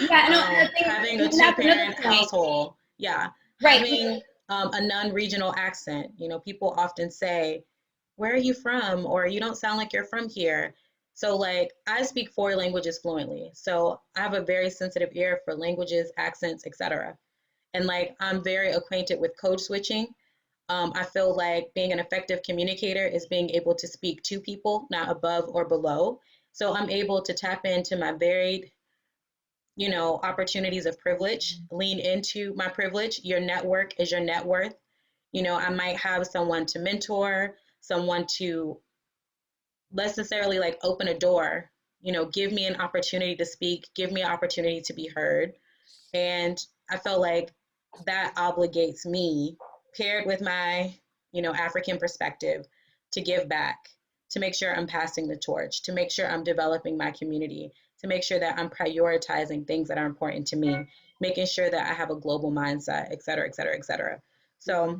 Having a two-parent household. Yeah. Right. Having a non-regional accent. People often say, where are you from? Or you don't sound like you're from here. So like I speak 4 languages fluently. So I have a very sensitive ear for languages, accents, etc. And like I'm very acquainted with code switching. I feel like being an effective communicator is being able to speak to people, not above or below. So I'm able to tap into my varied, opportunities of privilege, lean into my privilege. Your network is your net worth. I might have someone to mentor, someone to necessarily like open a door, give me an opportunity to speak, give me an opportunity to be heard. And I felt like that obligates me, paired with my, African perspective, to give back, to make sure I'm passing the torch, to make sure I'm developing my community, to make sure that I'm prioritizing things that are important to me, making sure that I have a global mindset, et cetera, et cetera, et cetera. So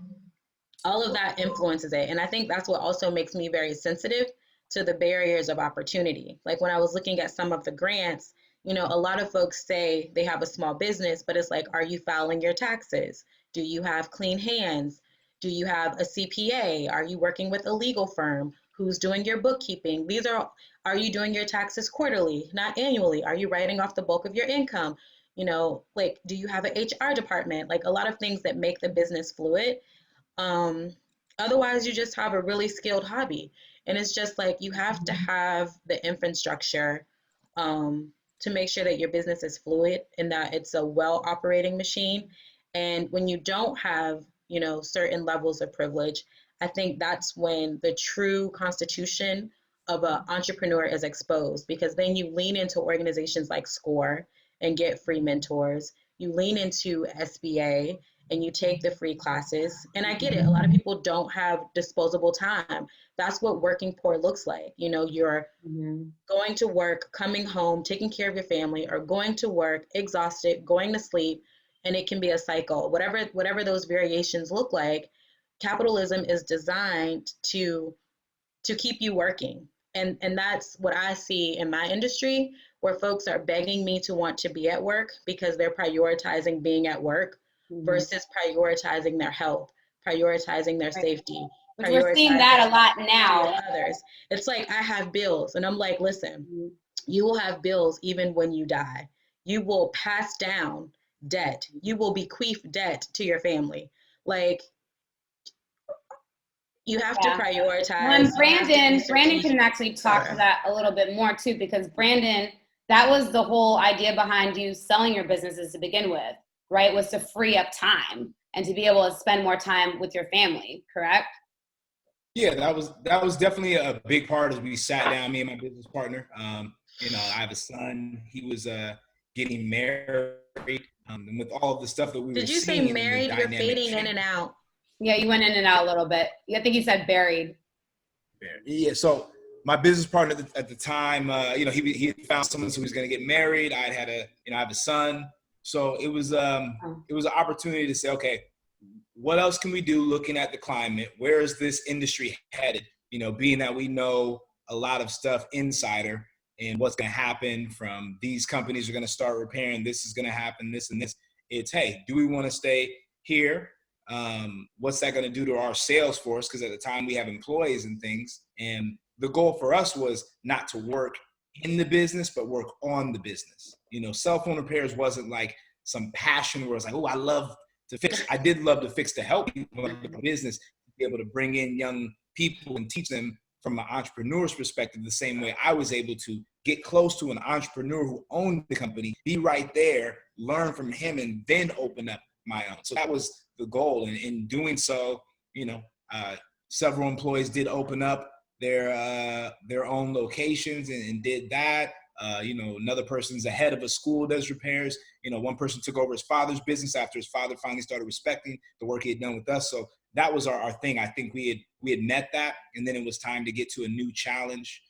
all of that influences it. And I think that's what also makes me very sensitive to the barriers of opportunity. Like when I was looking at some of the grants, a lot of folks say they have a small business, but it's like, are you filing your taxes? Do you have clean hands? Do you have a CPA? Are you working with a legal firm? Who's doing your bookkeeping? Are you doing your taxes quarterly, not annually? Are you writing off the bulk of your income? Like, do you have an HR department? Like a lot of things that make the business fluid. Otherwise, you just have a really skilled hobby. And it's just like you have to have the infrastructure to make sure that your business is fluid and that it's a well operating machine. And when you don't have, certain levels of privilege, I think that's when the true constitution of an entrepreneur is exposed, because then you lean into organizations like SCORE and get free mentors. You lean into SBA and you take the free classes. And I get it. A lot of people don't have disposable time. That's what working poor looks like. You're going to work, coming home, taking care of your family, or going to work, exhausted, going to sleep, and it can be a cycle. Whatever those variations look like, capitalism is designed to keep you working. And that's what I see in my industry, where folks are begging me to want to be at work because they're prioritizing being at work versus prioritizing their health, prioritizing their safety. We're seeing that a lot now. Others. It's like I have bills, and I'm like, listen, you will have bills even when you die. You will pass down debt. You will bequeath debt to your family. Like, you have to prioritize. Brandon can actually talk to that a little bit more too, because Brandon, that was the whole idea behind you selling your businesses to begin with, right? Was to free up time and to be able to spend more time with your family, correct? Yeah, that was definitely a big part as we sat down, me and my business partner. You know, I have a son. He was getting married, and with all of the stuff that we were Did you say seeing and the married? You're dynamic fading in change. and out. Yeah, you went in and out a little bit. I think you said buried. Yeah, so my business partner at the time, you know, he had found someone who was going to get married. I have a son. So it was an opportunity to say, okay, what else can we do looking at the climate? Where is this industry headed? You know, being that we know a lot of stuff insider and what's going to happen from these companies are going to start repairing. This is going to happen, this and this. It's, hey, do we want to stay here? What's that going to do to our sales force? Because at the time we have employees and things. And the goal for us was not to work in the business, but work on the business. You know, cell phone repairs wasn't like some passion where it's like, oh, I love to fix. I did love to fix to help people in the business, to be able to bring in young people and teach them from an entrepreneur's perspective, the same way I was able to get close to an entrepreneur who owned the company, be right there, learn from him, and then open up my own. So that was the goal. And in doing so, you know, several employees did open up their own locations and did that. You know, another person's the head of a school, does repairs. You know, one person took over his father's business after his father finally started respecting the work he had done with us. So that was our thing. I think we had met that, and then it was time to get to a new challenge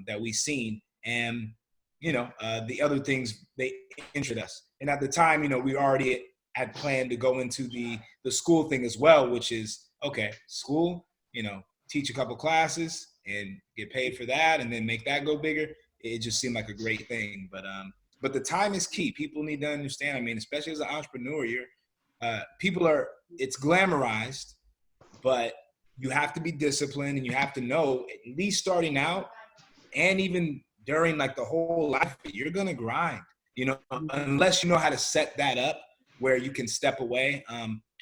that we seen. And, you know, the other things, they interested us. And at the time, you know, we already had planned to go into the school thing as well, which is, okay, school, you know, teach a couple classes and get paid for that and then make that go bigger. It just seemed like a great thing. But the time is key. People need to understand. I mean, especially as an entrepreneur, it's glamorized, but you have to be disciplined and you have to know, at least starting out and even during like the whole life, you're going to grind, you know, unless you know how to set that up where you can step away.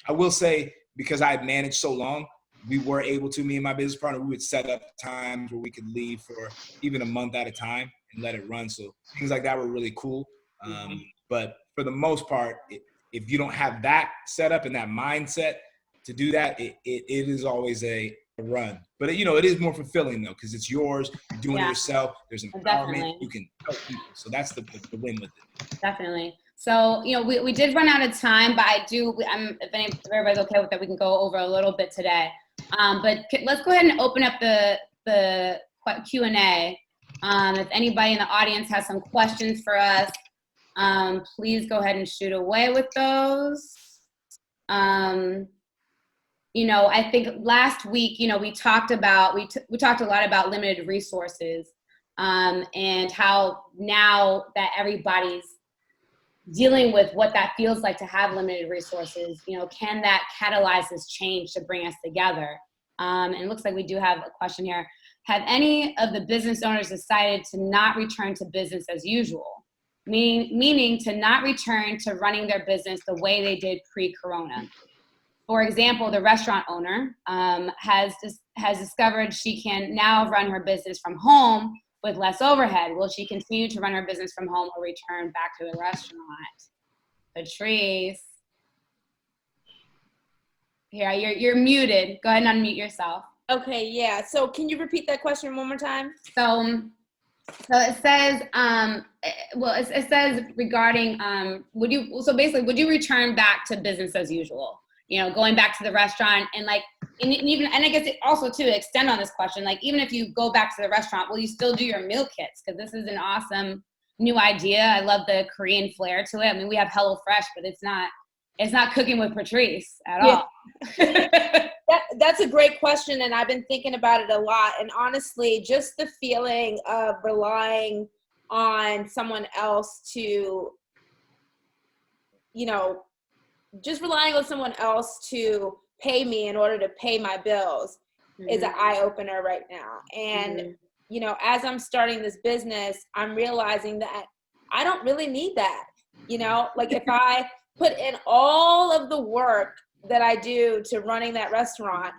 I will say, because I had managed so long, we were able to, me and my business partner, we would set up times where we could leave for even a month at a time and let it run. So things like that were really cool. But for the most part, if you don't have that set up and that mindset to do that, it is always a run. But, you know, it is more fulfilling, though, because it's yours. You're doing it yourself. There's empowerment. Definitely. You can help people. So that's the win with it. Definitely. So, you know, we did run out of time, but if everybody's okay with it, we can go over a little bit today. But let's go ahead and open up the Q&A. If anybody in the audience has some questions for us, please go ahead and shoot away with those. You know, I think last week, you know, we talked a lot about limited resources, and how now that everybody's dealing with what that feels like to have limited resources, you know, can that catalyze this change to bring us together? And it looks like we do have a question here. Have any of the business owners decided to not return to business as usual? Meaning to not return to running their business the way they did pre-corona. For example, the restaurant owner has discovered she can now run her business from home with less overhead. Will she continue to run her business from home or return back to the restaurant? Patrice. Here, you're muted. Go ahead and unmute yourself. Okay, yeah. So can you repeat that question one more time? So it says, it says regarding, would you return back to business as usual? You know, going back to the restaurant and I guess it also to extend on this question, like even if you go back to the restaurant, will you still do your meal kits? Because this is an awesome new idea. I love the Korean flair to it. I mean, we have HelloFresh, but it's not cooking with Patrice at all. That's a great question, and I've been thinking about it a lot. And honestly, just the feeling of relying on someone else to, you know, just relying on someone else to pay me in order to pay my bills is an eye-opener right now. And, you know, as I'm starting this business, I'm realizing that I don't really need that. You know, like if I put in all of the work that I do to running that restaurant,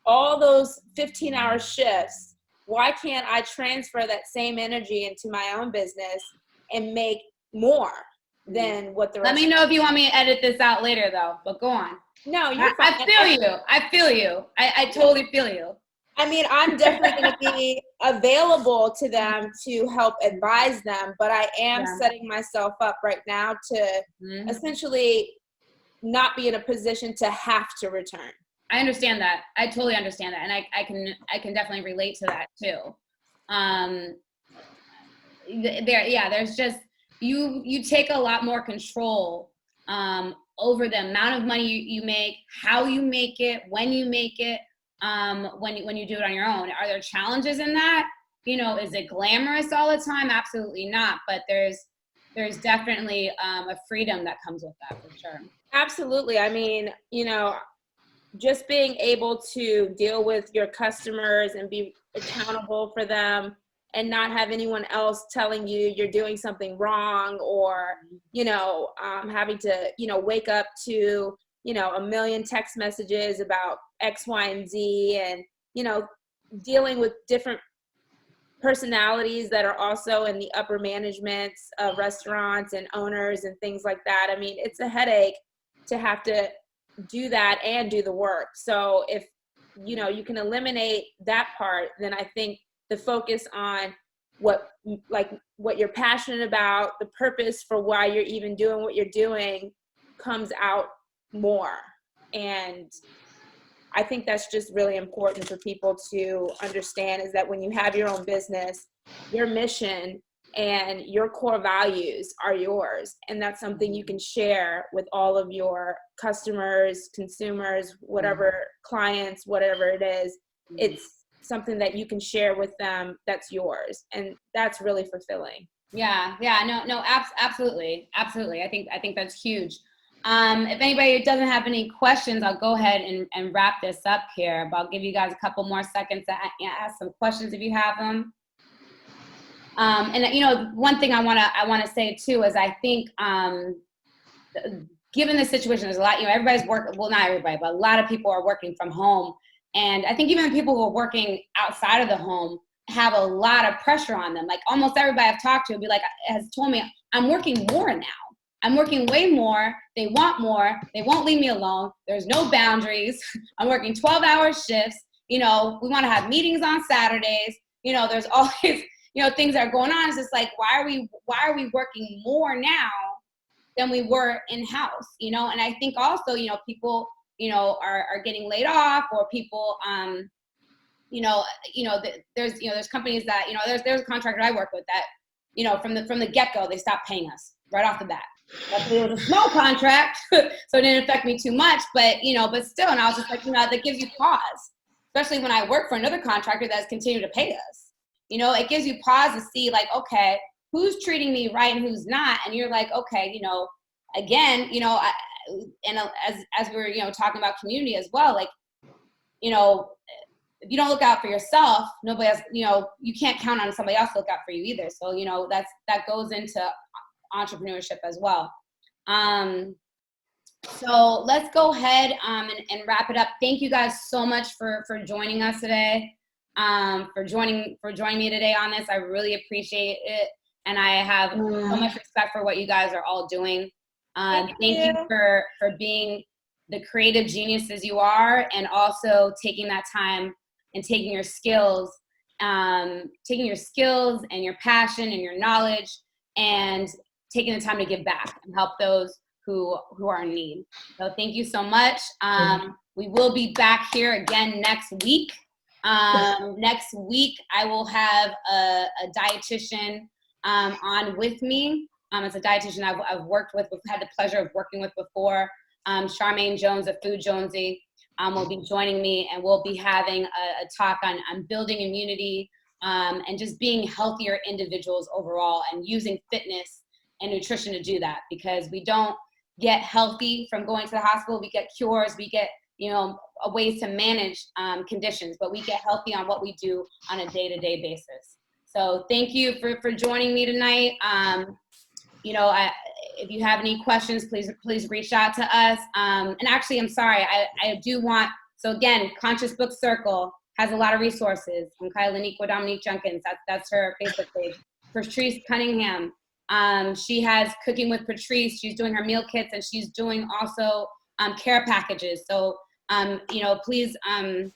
all those 15-hour shifts, why can't I transfer that same energy into my own business and make more than what the Let rest. me know if you want me to edit this out later though, but go on. No, you're I fine. feel you. I totally feel you. I mean, I'm definitely going to be available to them to help advise them, but I am setting myself up right now to essentially not be in a position to have to return. I understand that. I totally understand that. And I can definitely relate to that too. There's just, you take a lot more control over the amount of money you make, how you make it, when you make it, when you do it on your own. Are there challenges in that? Is it glamorous all the time? Absolutely not. But there's definitely a freedom that comes with that, for sure. Absolutely. I mean, just being able to deal with your customers and be accountable for them and not have anyone else telling you you're doing something wrong, or, having to, wake up to, a million text messages about X, Y, and Z, and, dealing with different personalities that are also in the upper managements of restaurants and owners and things like that. I mean, it's a headache to have to do that and do the work. So if, you can eliminate that part, then I think the focus on what you're passionate about, the purpose for why you're even doing what you're doing comes out more. And I think that's just really important for people to understand, is that when you have your own business, your mission and your core values are yours. And that's something you can share with all of your customers, consumers, whatever, clients, whatever it is. It's something that you can share with them that's yours. And that's really fulfilling. Absolutely. I think that's huge. If anybody doesn't have any questions, I'll go ahead and wrap this up here, but I'll give you guys a couple more seconds to ask some questions if you have them. And one thing I want to say too is I think given the situation, there's a lot, everybody's working, well, not everybody, but a lot of people are working from home. And I think even the people who are working outside of the home have a lot of pressure on them. Like almost everybody I've talked to has told me, I'm working more now. I'm working way more. They want more. They won't leave me alone. There's no boundaries. I'm working 12-hour shifts. We want to have meetings on Saturdays. There's always, things that are going on. It's just like, why are we working more now than we were in-house? And I think also, people, are getting laid off, or people, there's companies that, there's a contractor I work with that, from the get-go, they stopped paying us right off the bat. It was a small contract, so it didn't affect me too much, but still, and I was just like, that gives you pause, especially when I work for another contractor that's continued to pay us. It gives you pause to see, like, okay, who's treating me right and who's not, and you're like, okay, again, and as we were, talking about community as well, like, if you don't look out for yourself, nobody else, you can't count on somebody else to look out for you either. So, that goes into entrepreneurship as well. So let's go ahead and wrap it up. Thank you guys so much for joining us today, for joining me today on this. I really appreciate it, and I have so much respect for what you guys are all doing. Thank you for being the creative geniuses you are, and also taking that time and taking your skills and your passion and your knowledge, and taking the time to give back and help those who are in need. So thank you so much. We will be back here again next week. Next week, I will have a dietitian on with me. It's a dietitian I've worked with, had the pleasure of working with before. Charmaine Jones of Food Jonesy will be joining me, and we'll be having a talk on building immunity and just being healthier individuals overall, and using fitness and nutrition to do that, because we don't get healthy from going to the hospital. We get cures, we get, ways to manage conditions, but we get healthy on what we do on a day-to-day basis. So thank you for joining me tonight. If you have any questions, please reach out to us. And actually, I'm sorry, I do want, so again, Conscious Book Circle has a lot of resources. Okay, Dominique Jenkins, that's her Facebook page. Patrice Cunningham, She has Cooking with Patrice. She's doing her meal kits, and she's doing also care packages. So, please, I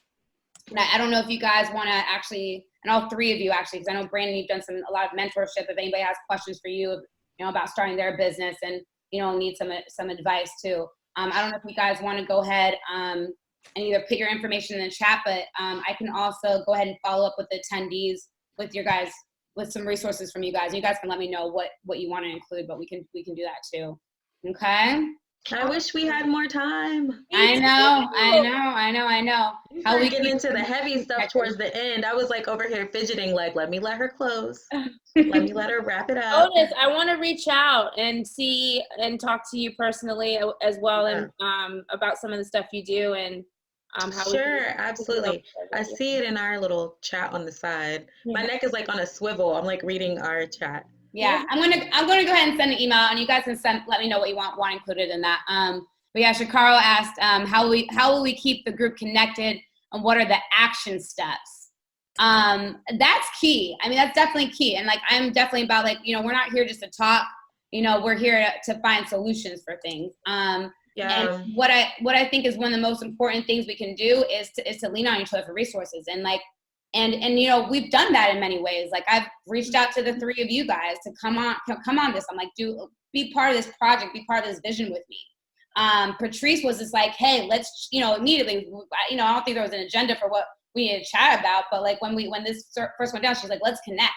don't know if you guys want to actually, and all three of you actually, because I know Brandon, you've done a lot of mentorship. If anybody has questions for you, about starting their business and, need some advice too. I don't know if you guys want to go ahead and either put your information in the chat, but I can also go ahead and follow up with the attendees with your guys, with some resources from you guys. You guys can let me know what you want to include, but we can do that too. Okay. I wish we had more time. I know. How we get into the heavy stuff towards the end. I was like over here fidgeting, like, let me let her close. Let me let her wrap it up. Otis, I want to reach out and see and talk to you personally as well, and about some of the stuff you do and how. Sure, absolutely. I see it in our little chat on the side. My neck is like on a swivel. I'm like reading our chat. Yeah, I'm gonna go ahead and send an email, and you guys can let me know what you want included in that. But yeah, Shakaro asked, how will we keep the group connected, and what are the action steps? That's key. I mean, that's definitely key. And like, I'm definitely about like, we're not here just to talk. We're here to find solutions for things. And what I think is one of the most important things we can do is to lean on each other for resources, and like. And we've done that in many ways. Like, I've reached out to the three of you guys to come on this. I'm like, be part of this project, be part of this vision with me. Patrice was just like, hey, let's, immediately, I don't think there was an agenda for what we needed to chat about, but like when this first went down, she's like, let's connect.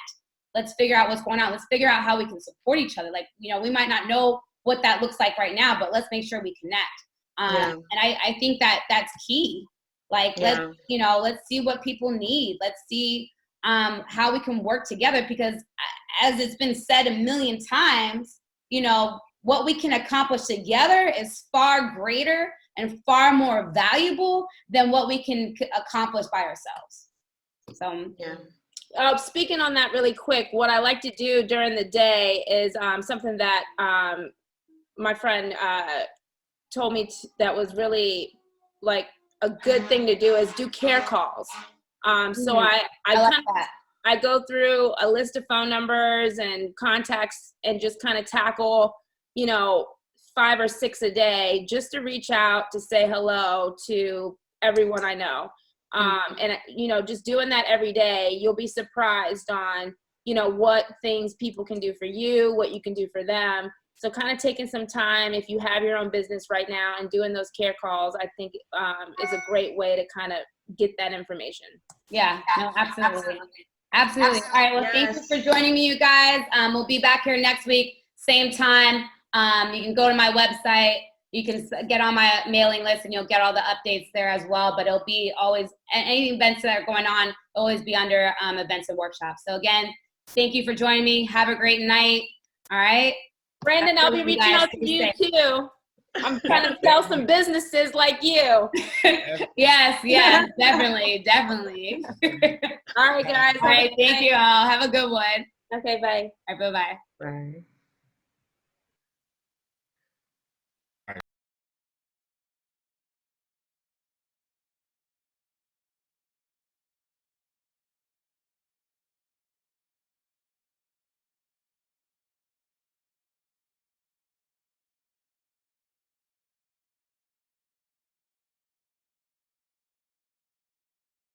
Let's figure out what's going on. Let's figure out how we can support each other. Like, we might not know what that looks like right now, but let's make sure we connect. And I think that's key. Like, let's see what people need. Let's see how we can work together, because as it's been said a million times, what we can accomplish together is far greater and far more valuable than what we can accomplish by ourselves. So, speaking on that really quick, what I like to do during the day is something that my friend told me that was really like a good thing to do is do care calls. So I go through a list of phone numbers and contacts and just kind of tackle, 5 or 6 a day, just to reach out to say hello to everyone I know. And just doing that every day, you'll be surprised on, what things people can do for you, what you can do for them. So kind of taking some time, if you have your own business right now, and doing those care calls, I think is a great way to kind of get that information. Yeah, no, absolutely. All right, well, thank you for joining me, you guys. We'll be back here next week, same time. You can go to my website. You can get on my mailing list, and you'll get all the updates there as well. But it'll be always, any events that are going on, always be under events and workshops. So again, thank you for joining me. Have a great night. All right. Brandon, I'll be reaching out to you too. I'm trying to sell some businesses like you. Yes, definitely. All right, guys. All right, thank you all. Have a good one. Okay, bye. All right, bye-bye. Bye.